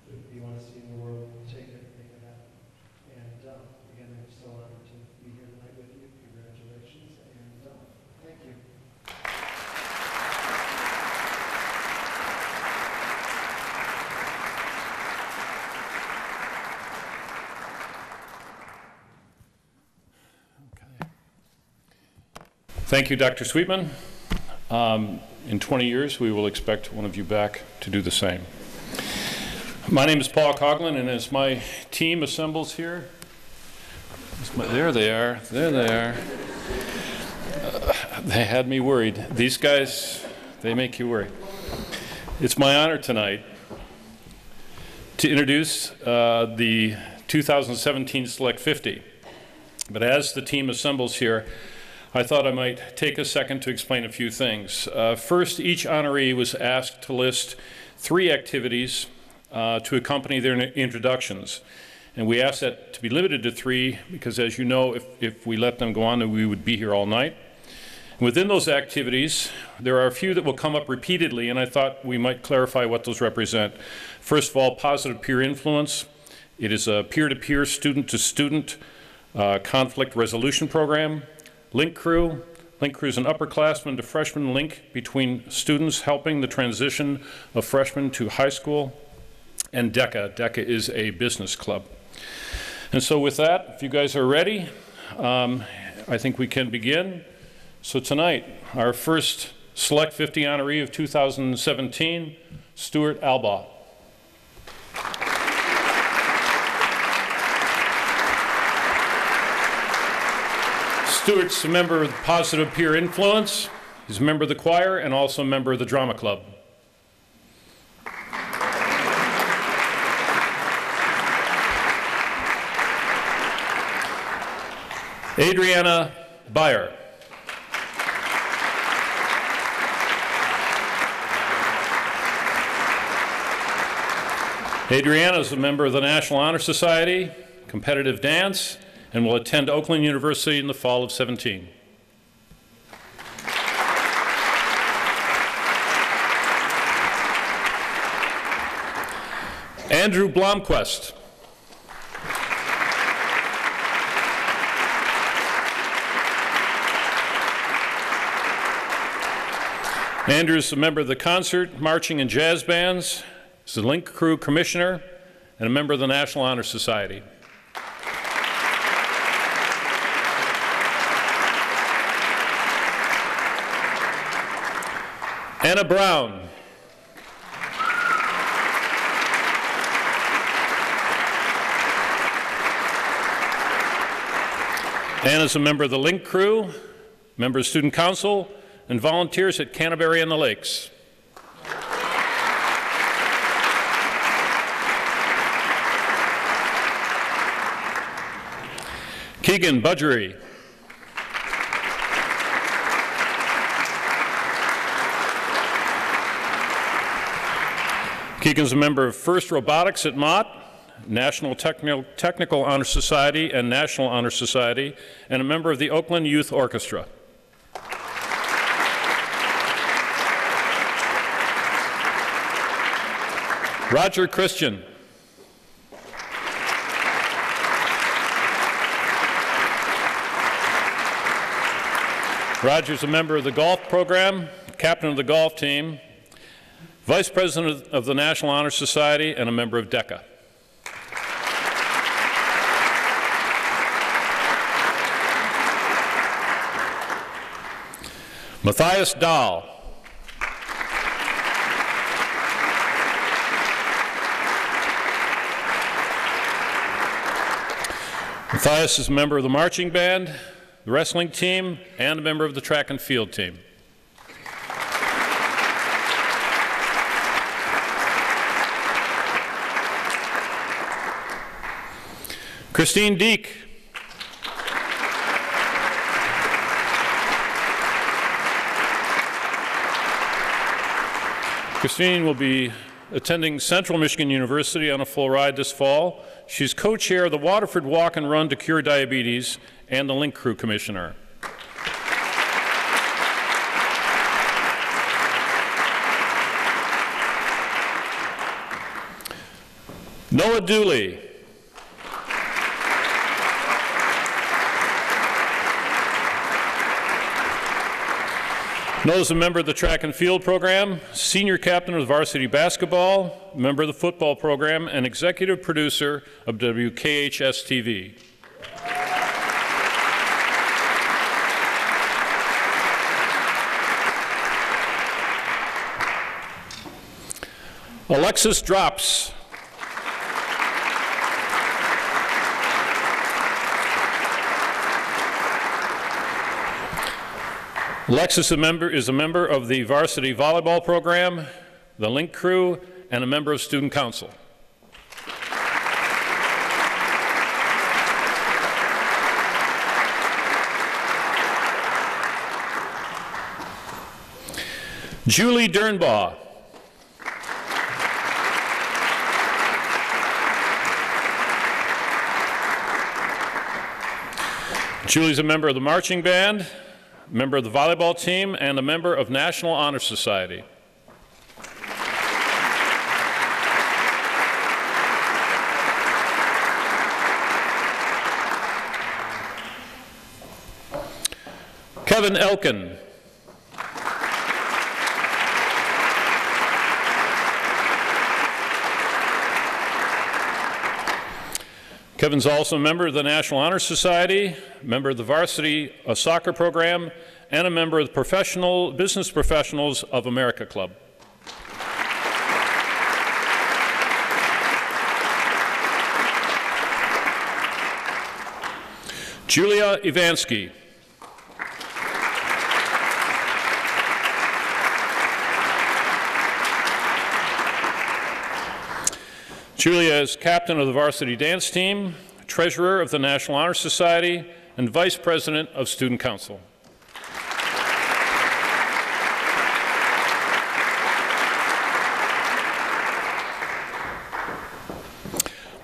what you want to see in the world, take it, make it happen. And again, I'm so honored to be here tonight with you. Congratulations, and thank you. Thank you, Dr. Sweetman. In 20 years, we will expect one of you back to do the same. My name is Paul Coughlin, and as my team assembles here, there they are, there they are. They had me worried. These guys, they make you worry. It's my honor tonight to introduce the 2017 Select 50. But as the team assembles here, I thought I might take a second to explain a few things. First, each honoree was asked to list 3 activities to accompany their introductions. And we asked that to be limited to 3 because, as you know, if we let them go on, then we would be here all night. Within those activities, there are a few that will come up repeatedly, and I thought we might clarify what those represent. First of all, positive peer influence. It is a peer-to-peer, student-to-student conflict resolution program. Link Crew. Link Crew is an upperclassman to freshman link between students helping the transition of freshmen to high school. And DECA. DECA is a business club. And so with that, if you guys are ready, I think we can begin. So tonight, our first Select 50 honoree of 2017, Stuart Albaugh. Stuart's a member of the Positive Peer Influence. He's a member of the choir and also a member of the drama club. Adriana Beyer. Adriana is a member of the National Honor Society, competitive dance, and will attend Oakland University in the fall of 17. Andrew Blomquist. Andrew is a member of the concert, marching, and jazz bands. He's the Link Crew Commissioner and a member of the National Honor Society. Anna Brown. Anna is a member of the Link Crew, member of Student Council, and volunteers at Canterbury and the Lakes. Keegan Budgery. Keegan's a member of First Robotics at Mott, National Technical Honor Society and National Honor Society, and a member of the Oakland Youth Orchestra. Roger Christian. Roger's a member of the golf program, captain of the golf team, vice president of the National Honor Society, and a member of DECA. Matthias Dahl. Matthias is a member of the marching band, the wrestling team, and a member of the track and field team. Christine Deek. Christine will be attending Central Michigan University on a full ride this fall. She's co-chair of the Waterford Walk and Run to Cure Diabetes and the Link Crew Commissioner. Noah Dooley. Noah's a member of the track and field program, senior captain of varsity basketball, member of the football program, and executive producer of WKHS-TV. Alexis Drops. Alexis is a member of the varsity volleyball program, the Link Crew, and a member of Student Council. Julie Dernbaugh. Julie's a member of the marching band, member of the volleyball team, and a member of National Honor Society. Kevin Elkin. Kevin's also a member of the National Honor Society, member of the varsity soccer program, and a member of the Business Professionals of America Club. Julia Ivansky. Julia is captain of the varsity dance team, treasurer of the National Honor Society, and Vice President of Student Council.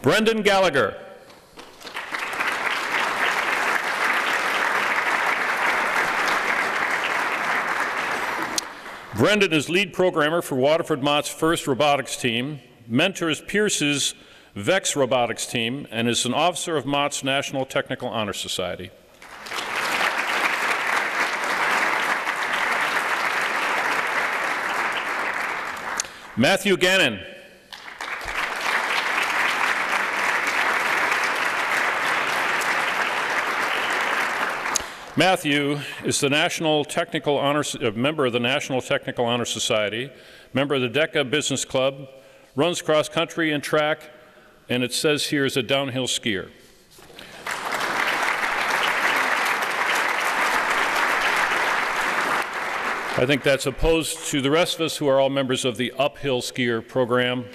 Brendan Gallagher. Brendan is lead programmer for Waterford Mott's first robotics team, mentors Pierce's VEX robotics team, and is an officer of Mott's National Technical Honor Society. Matthew Gannon. Matthew is the National Technical Honor, member of the National Technical Honor Society, member of the DECA Business Club, runs cross country and track, and it says here is a downhill skier. I think that's opposed to the rest of us who are all members of the uphill skier program,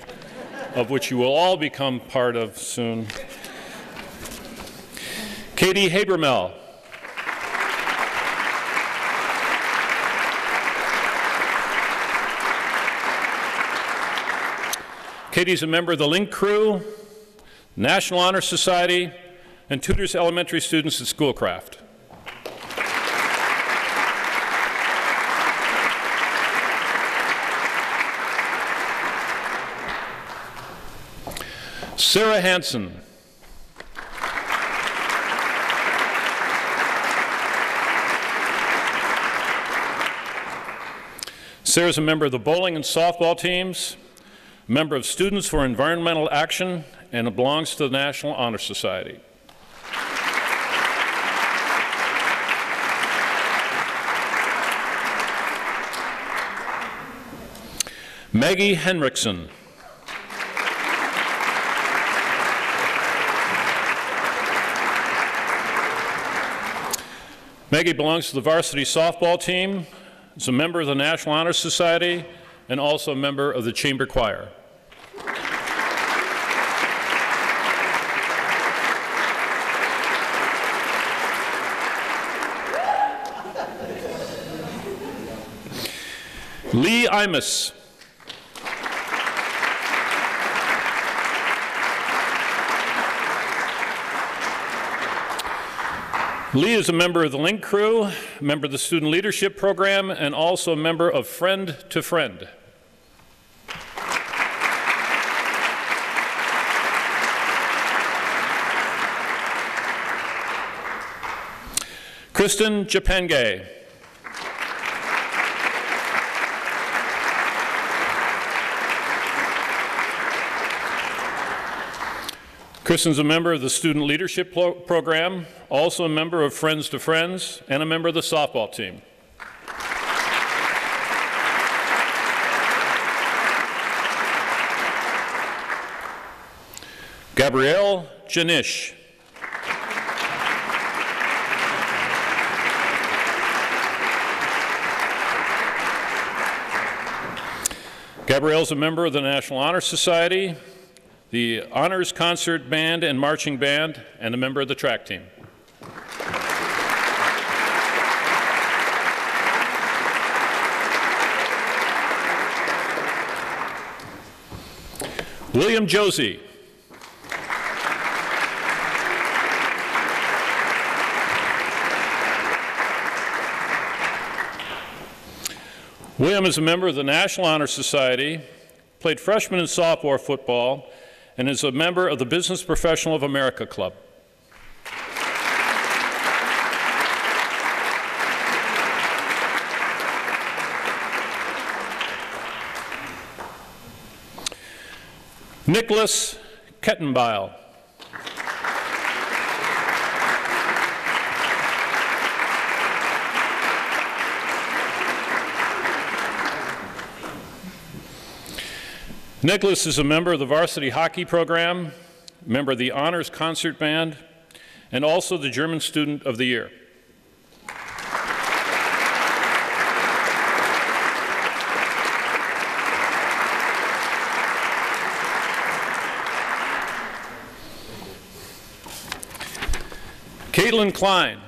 of which you will all become part of soon. Katie Habermel. Katie's a member of the Link Crew, National Honor Society, and tutors elementary students at Schoolcraft. Sarah Hansen. Sarah's a member of the bowling and softball teams, member of Students for Environmental Action, and belongs to the National Honor Society. Maggie Henriksen. Maggie belongs to the varsity softball team, is a member of the National Honor Society, and also a member of the Chamber Choir. Lee Imus. Lee is a member of the Link Crew, a member of the Student Leadership Program, and also a member of Friend to Friend. Kristen Japenge. Kristen's a member of the Student Leadership Program, also a member of Friends to Friends, and a member of the softball team. Gabrielle Janish. Gabrielle's a member of the National Honor Society, the Honors Concert Band and Marching Band, and a member of the track team. William Josie. William is a member of the National Honor Society, played freshman and sophomore football, and is a member of the Business Professional of America Club. Nicholas Kettenbeil. Nicholas is a member of the varsity hockey program, member of the Honors Concert Band, and also the German Student of the Year. Caitlin Klein.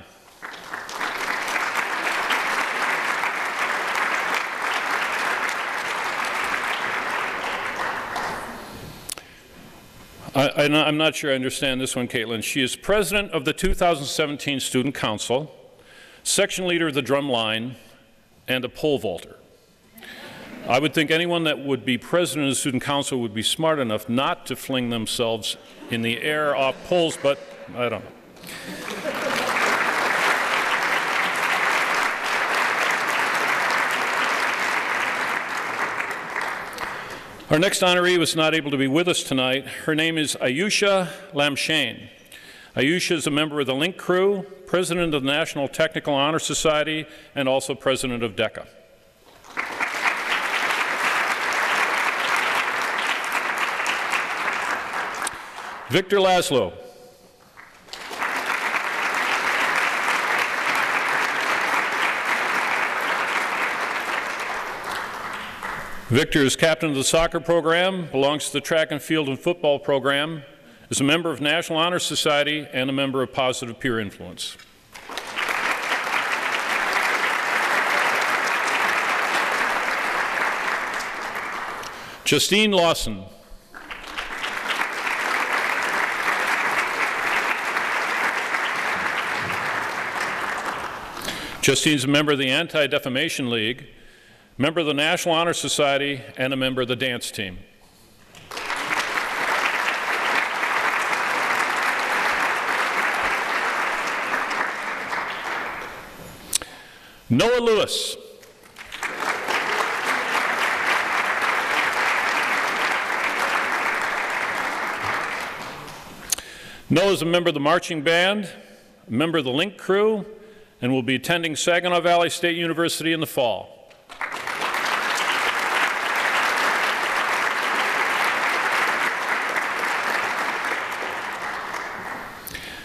I'm not sure I understand this one, Caitlin. She is president of the 2017 Student Council, section leader of the drum line, and a pole vaulter. I would think anyone that would be president of the Student Council would be smart enough not to fling themselves in the air off poles, but I don't know. Our next honoree was not able to be with us tonight. Her name is Ayusha Lamshane. Ayusha is a member of the Link Crew, president of the National Technical Honor Society, and also president of DECA. Victor Laszlo. Victor is captain of the soccer program, belongs to the track and field and football program, is a member of National Honor Society, and a member of Positive Peer Influence. Justine Lawson. Justine is a member of the Anti-Defamation League, member of the National Honor Society, and a member of the dance team. Noah Lewis. Noah is a member of the marching band, a member of the Link Crew, and will be attending Saginaw Valley State University in the fall.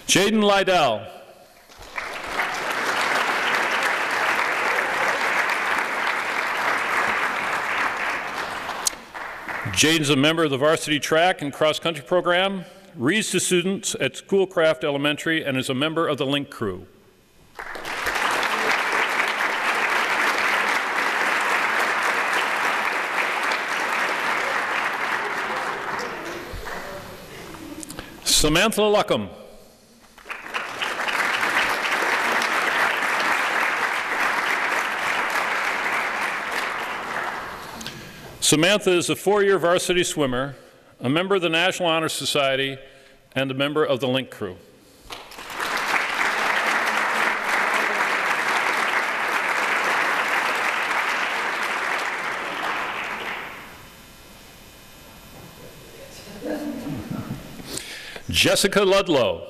Jaden Lydell. Jaden's a member of the varsity track and cross-country program, reads to students at Schoolcraft Elementary, and is a member of the Link Crew. Samantha Luckham. Samantha is a four-year varsity swimmer, a member of the National Honor Society, and a member of the Link Crew. Jessica Ludlow.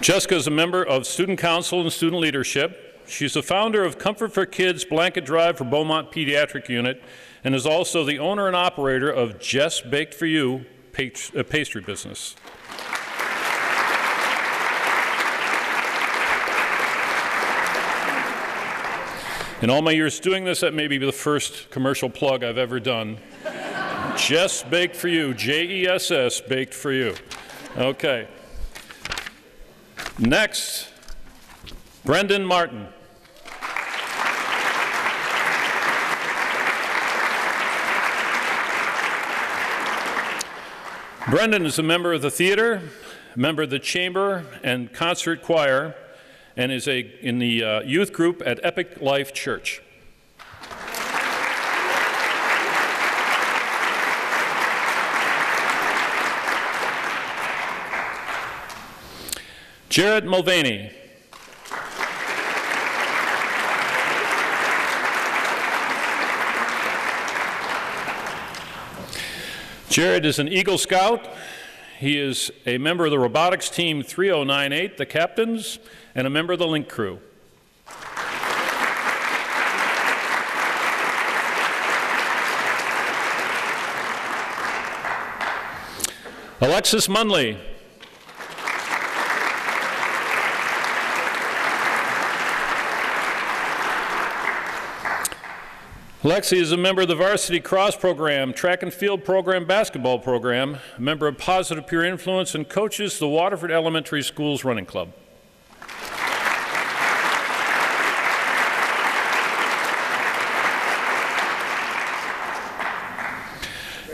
Jessica is a member of Student Council and Student Leadership. She's the founder of Comfort for Kids Blanket Drive for Beaumont Pediatric Unit, and is also the owner and operator of Jess Baked for You pastry business. In all my years doing this, that may be the first commercial plug I've ever done. Jess Baked for You, J-E-S-S, Baked for You. Okay. Next, Brendan Martin. Brendan is a member of the theater, a member of the chamber and concert choir, and is in the youth group at Epic Life Church. Jared Mulvaney. Jared is an Eagle Scout. He is a member of the robotics team 3098, the captains, and a member of the Link Crew. Alexis Munley. Lexi is a member of the varsity cross program, track and field program, basketball program, a member of Positive Peer Influence, and coaches the Waterford Elementary School's running club.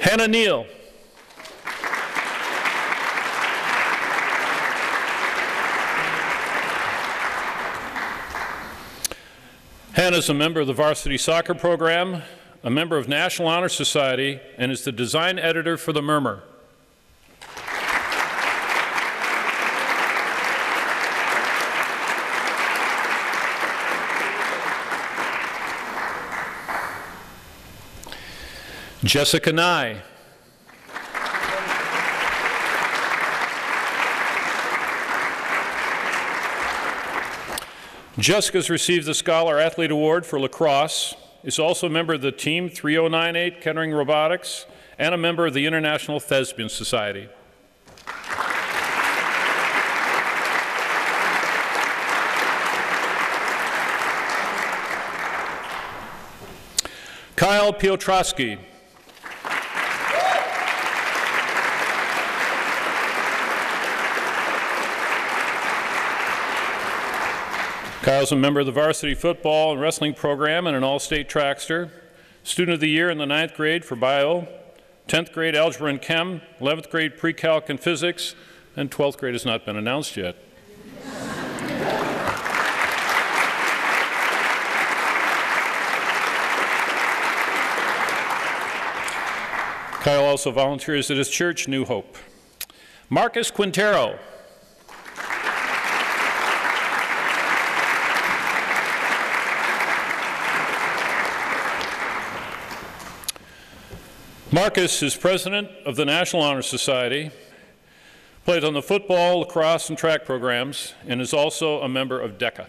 Hannah Neal. Hannah is a member of the varsity soccer program, a member of National Honor Society, and is the design editor for The Murmur. Jessica Nye. Jessica's received the Scholar Athlete Award for lacrosse, is also a member of the Team 3098 Kettering Robotics, and a member of the International Thespian Society. Kyle Piotrowski. Kyle's a member of the varsity football and wrestling program and an all-state trackster, student of the year in the 9th grade for bio, 10th grade algebra and chem, 11th grade pre-calc and physics, and 12th grade has not been announced yet. Kyle also volunteers at his church, New Hope. Marcus Quintero. Marcus is president of the National Honor Society, plays on the football, lacrosse, and track programs, and is also a member of DECA.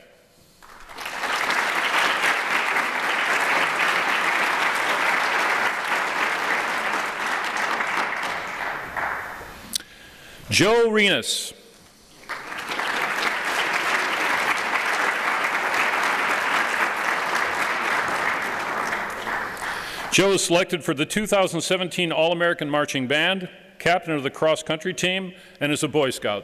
Joe Renas. Joe was selected for the 2017 All-American Marching Band, captain of the cross-country team, and is a Boy Scout.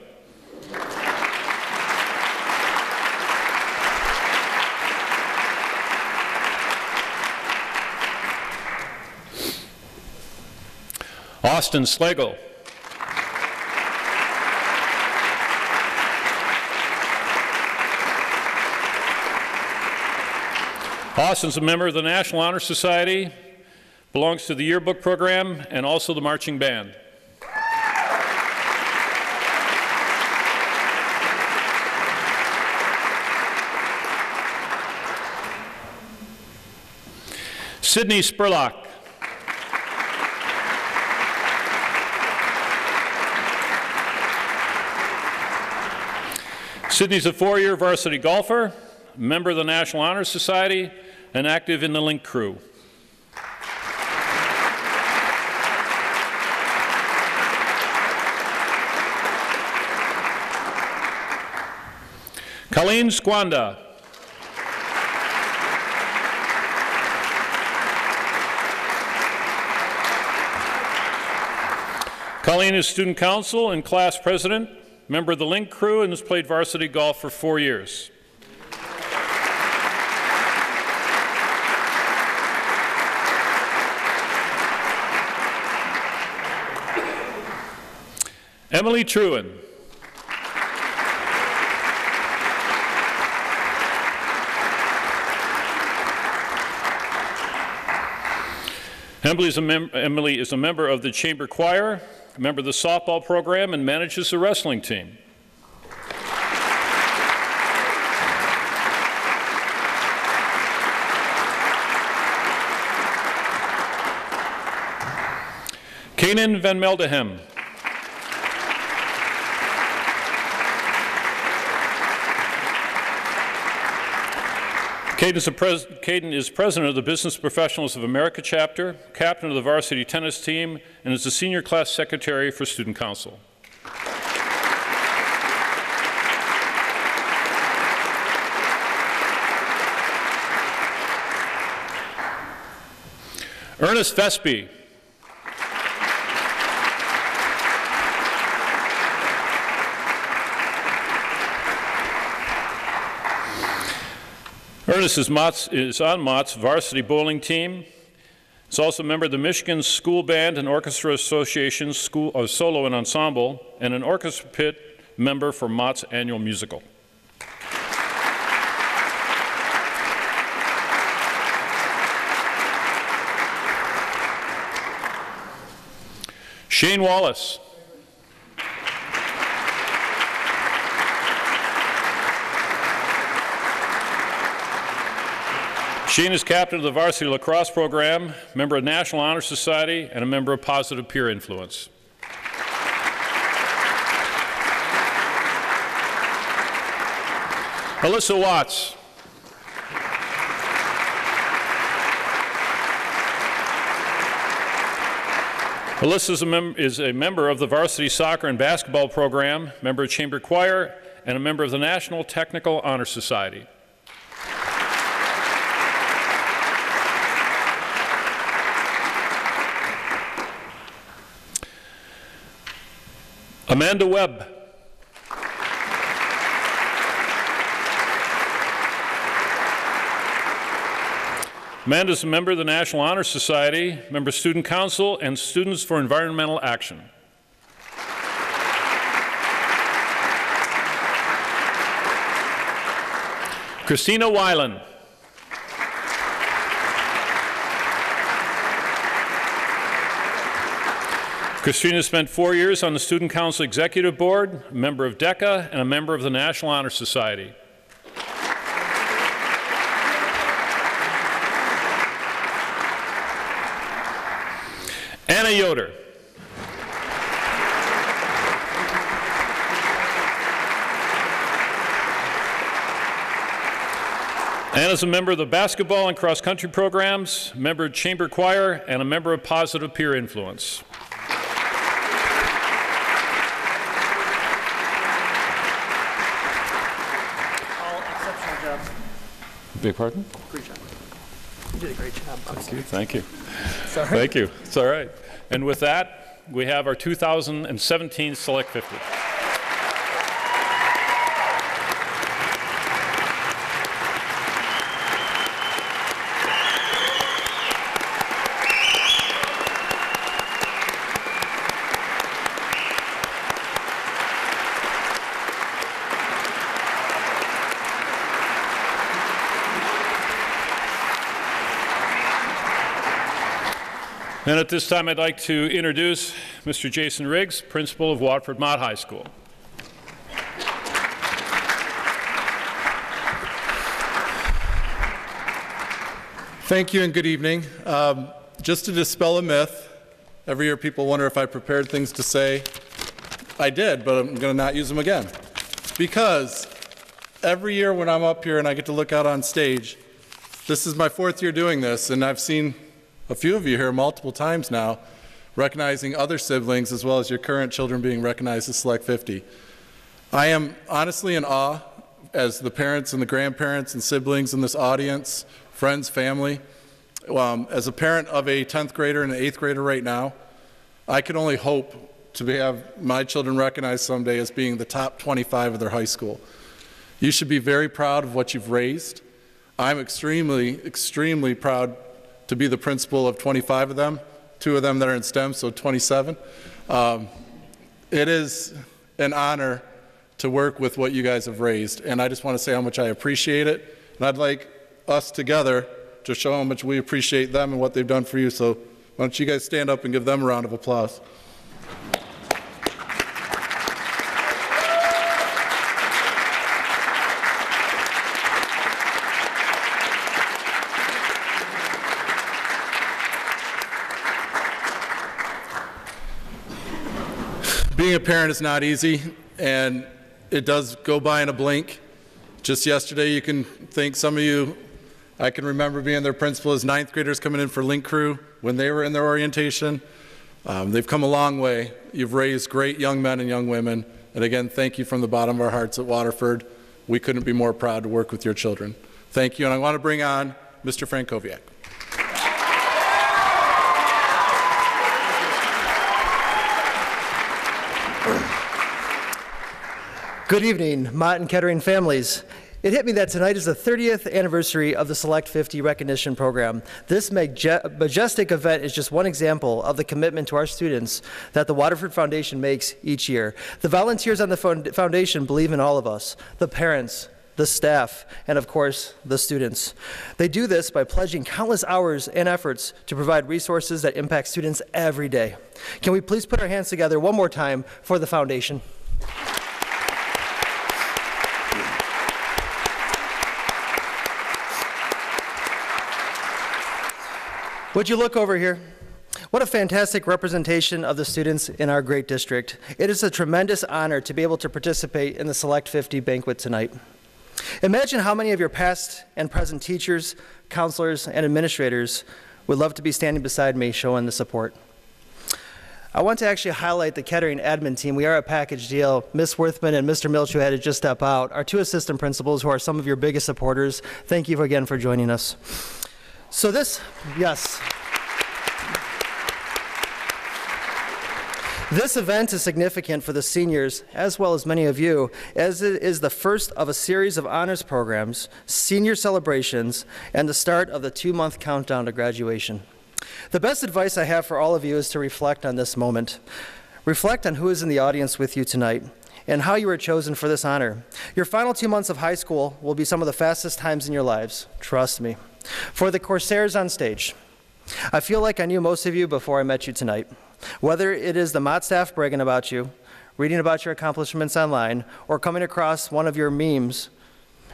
Austin Slagle. Austin's a member of the National Honor Society, belongs to the yearbook program, and also the marching band. Sydney Spurlock. Sydney's a four-year varsity golfer, member of the National Honor Society, and active in the Link crew. Colleen Squanda. Colleen is student council and class president, member of the Link crew, and has played varsity golf for 4 years. Emily Truen. Emily is a member of the Chamber Choir, a member of the softball program, and manages the wrestling team. Kanan Van Meldehem. Caden is president of the Business Professionals of America chapter, captain of the varsity tennis team, and is the senior class secretary for student council. Ernest Vespi. Ernest is on Mott's varsity bowling team. He's also a member of the Michigan School Band and Orchestra Association's solo and ensemble, and an orchestra pit member for Mott's annual musical. Shane Wallace. Shane is captain of the varsity lacrosse program, member of National Honor Society, and a member of Positive Peer Influence. Alyssa Watts. Alyssa is a member of the varsity soccer and basketball program, member of chamber choir, and a member of the National Technical Honor Society. Amanda Webb. Amanda is a member of the National Honor Society, member of Student Council, and Students for Environmental Action. Christina Weiland. Christina spent 4 years on the Student Council Executive Board, a member of DECA, and a member of the National Honor Society. Anna Yoder. Anna is a member of the basketball and cross-country programs, member of chamber choir, and a member of Positive Peer Influence. Beg pardon? Great job. You did a great job. Thank you. Sorry. Thank you. It's all right. And with that, we have our 2017 Select 50. And at this time, I'd like to introduce Mr. Jason Riggs, principal of Waterford Mott High School. Thank you and good evening. Just to dispel a myth, every year people wonder if I prepared things to say. I did, but I'm going to not use them again. Because every year when I'm up here and I get to look out on stage, this is my 4th year doing this, and I've seen a few of you here multiple times now recognizing other siblings as well as your current children being recognized as Select 50. I am honestly in awe as the parents and the grandparents and siblings in this audience, friends, family. As a parent of a 10th grader and an 8th grader right now, I can only hope to have my children recognized someday as being the top 25 of their high school. You should be very proud of what you've raised. I'm extremely, extremely proud to be the principal of 25 of them, 2 of them that are in STEM, so 27. It is an honor to work with what you guys have raised, and I just want to say how much I appreciate it, and I'd like us together to show how much we appreciate them and what they've done for you, so why don't you guys stand up and give them a round of applause. Being a parent is not easy, and it does go by in a blink. Just yesterday, you can think some of you, I can remember being their principal as 9th graders coming in for Link Crew when they were in their orientation. They've come a long way. You've raised great young men and young women, and again, thank you from the bottom of our hearts at Waterford. We couldn't be more proud to work with your children. Thank you, and I want to bring on Mr. Frankowiak. Good evening, Mott and Kettering families. It hit me that tonight is the 30th anniversary of the Select 50 recognition program. This majestic event is just one example of the commitment to our students that the Waterford Foundation makes each year. The volunteers on the foundation believe in all of us, the parents, the staff, and of course, the students. They do this by pledging countless hours and efforts to provide resources that impact students every day. Can we please put our hands together one more time for the foundation? Would you look over here? What a fantastic representation of the students in our great district. It is a tremendous honor to be able to participate in the Select 50 banquet tonight. Imagine how many of your past and present teachers, counselors, and administrators would love to be standing beside me showing the support. I want to actually highlight the Kettering admin team. We are a package deal. Ms. Worthman and Mr. Milch, who had to just step out, our two assistant principals who are some of your biggest supporters. Thank you again for joining us. So this event is significant for the seniors, as well as many of you, as it is the first of a series of honors programs, senior celebrations, and the start of the 2-month countdown to graduation. The best advice I have for all of you is to reflect on this moment. Reflect on who is in the audience with you tonight and how you were chosen for this honor. Your final 2 months of high school will be some of the fastest times in your lives, trust me. For the Corsairs on stage, I feel like I knew most of you before I met you tonight. Whether it is the Mott staff bragging about you, reading about your accomplishments online, or coming across one of your memes,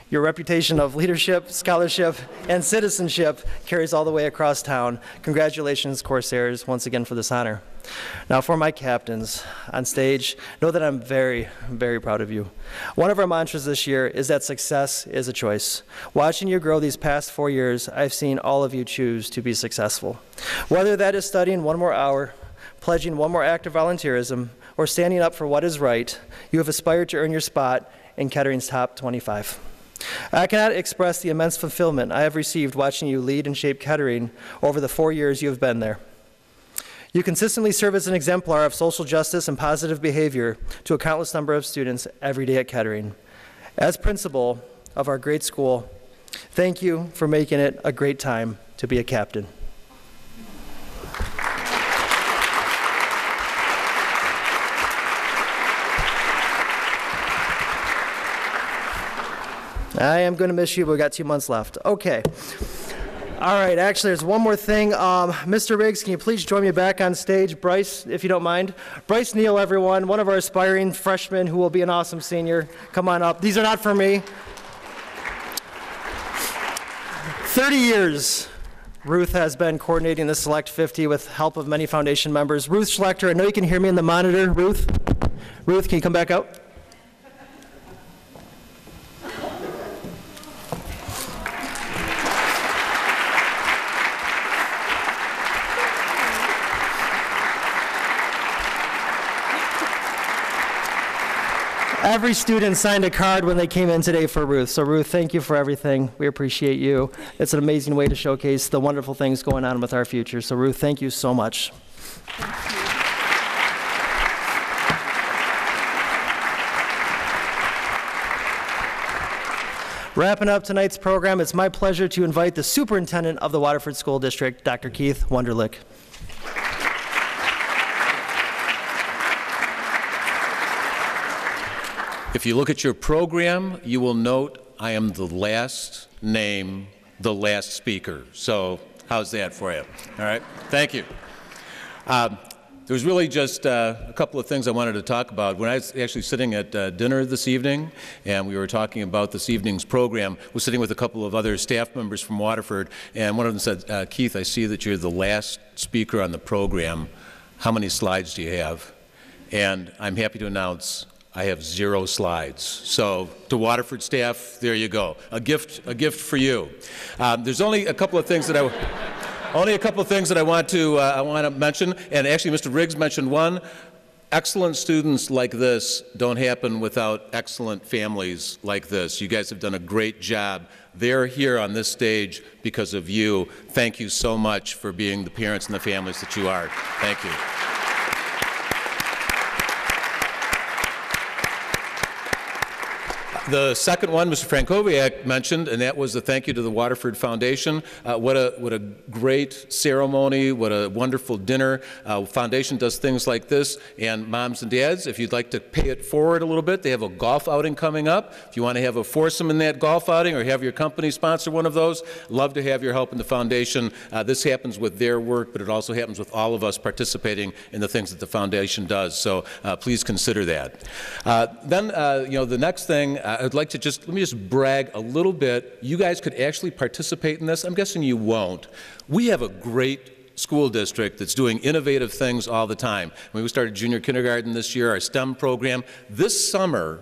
your reputation of leadership, scholarship, and citizenship carries all the way across town. Congratulations, Corsairs, once again for this honor. Now for my captains on stage, know that I'm very, very proud of you. One of our mantras this year is that success is a choice. Watching you grow these past 4 years, I've seen all of you choose to be successful. Whether that is studying one more hour, pledging one more act of volunteerism, or standing up for what is right, you have aspired to earn your spot in Kettering's top 25. I cannot express the immense fulfillment I have received watching you lead and shape Kettering over the 4 years you have been there. You consistently serve as an exemplar of social justice and positive behavior to a countless number of students every day at Kettering. As principal of our great school, thank you for making it a great time to be a captain. I am going to miss you, but we've got 2 months left. Okay. All right, actually, there's one more thing. Mr. Riggs, can you please join me back on stage? Bryce, if you don't mind. Bryce Neal, everyone, one of our aspiring freshmen who will be an awesome senior. Come on up. These are not for me. 30 years. Ruth has been coordinating the Select 50 with help of many foundation members. Ruth Schlechter, I know you can hear me in the monitor. Ruth, can you come back out? Every student signed a card when they came in today for Ruth. So Ruth, thank you for everything. We appreciate you. It's an amazing way to showcase the wonderful things going on with our future. So Ruth, thank you so much. Wrapping up tonight's program, it's my pleasure to invite the superintendent of the Waterford School District, Dr. Keith Wunderlich. If you look at your program, you will note I am the last name, the last speaker. So how's that for you? All right, thank you. There was really just a couple of things I wanted to talk about. When I was actually sitting at dinner this evening, and we were talking about this evening's program, I was sitting with a couple of other staff members from Waterford, and one of them said, Keith, I see that you're the last speaker on the program. How many slides do you have? And I'm happy to announce I have 0 slides. So to Waterford staff, there you go. A gift for you. There's only a couple of things that I want to mention, and actually Mr. Riggs mentioned one. Excellent students like this don't happen without excellent families like this. You guys have done a great job. They're here on this stage because of you. Thank you so much for being the parents and the families that you are. Thank you. The second one, Mr. Frankowiak mentioned, and that was a thank you to the Waterford Foundation. What a great ceremony, what a wonderful dinner. Foundation does things like this, and moms and dads, if you'd like to pay it forward a little bit, they have a golf outing coming up. If you want to have a foursome in that golf outing or have your company sponsor one of those, love to have your help in the foundation. This happens with their work, but it also happens with all of us participating in the things that the foundation does, so please consider that. Then, the next thing, I'd like to let me just brag a little bit. You guys could actually participate in this. I'm guessing you won't. We have a great school district that's doing innovative things all the time. When we started junior kindergarten this year, our STEM program. This summer,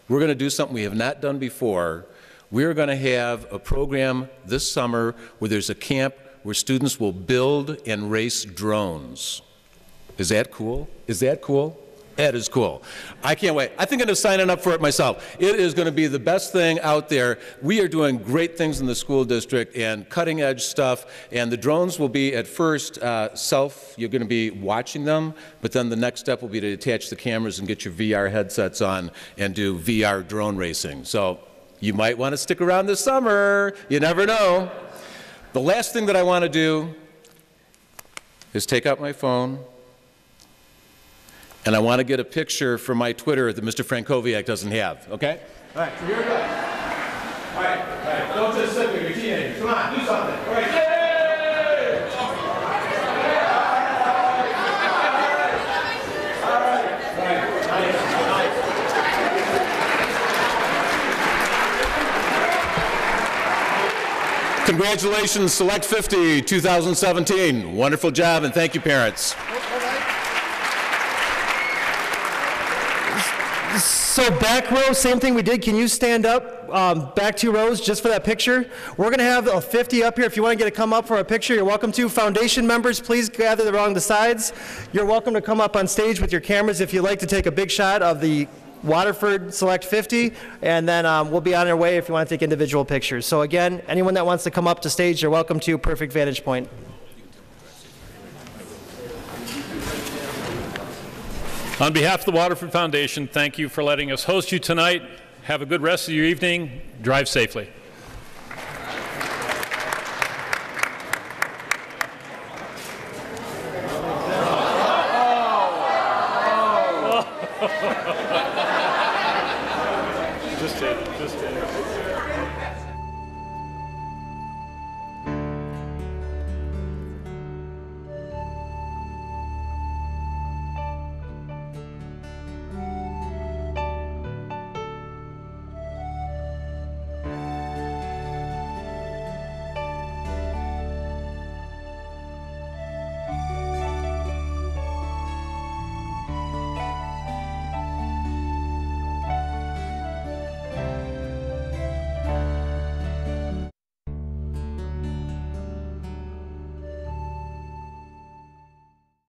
we're going to do something we have not done before. We're going to have a program this summer where there's a camp where students will build and race drones. Is that cool? Is that cool? That is cool. I can't wait. I think I'm going to sign up for it myself. It is going to be the best thing out there. We are doing great things in the school district and cutting edge stuff. And the drones will be at first you're going to be watching them, but then the next step will be to attach the cameras and get your VR headsets on and do VR drone racing. So you might want to stick around this summer. You never know. The last thing that I want to do is take out my phone. And I want to get a picture for my Twitter that Mr. Frankowiak doesn't have, okay? All right, so here we go. All right, don't just sit there, you're teenagers. Come on, do something. All right, yay! Congratulations, Select 50 2017. Wonderful job, and thank you, parents. So back row, same thing we did. Can you stand up back 2 rows just for that picture? We're going to have a 50 up here. If you want to come up for a picture, you're welcome to. Foundation members, please gather along the sides. You're welcome to come up on stage with your cameras if you'd like to take a big shot of the Waterford Select 50, and then we'll be on our way if you want to take individual pictures. So again, anyone that wants to come up to stage, you're welcome to. Perfect vantage point. On behalf of the Waterford Foundation, thank you for letting us host you tonight. Have a good rest of your evening. Drive safely.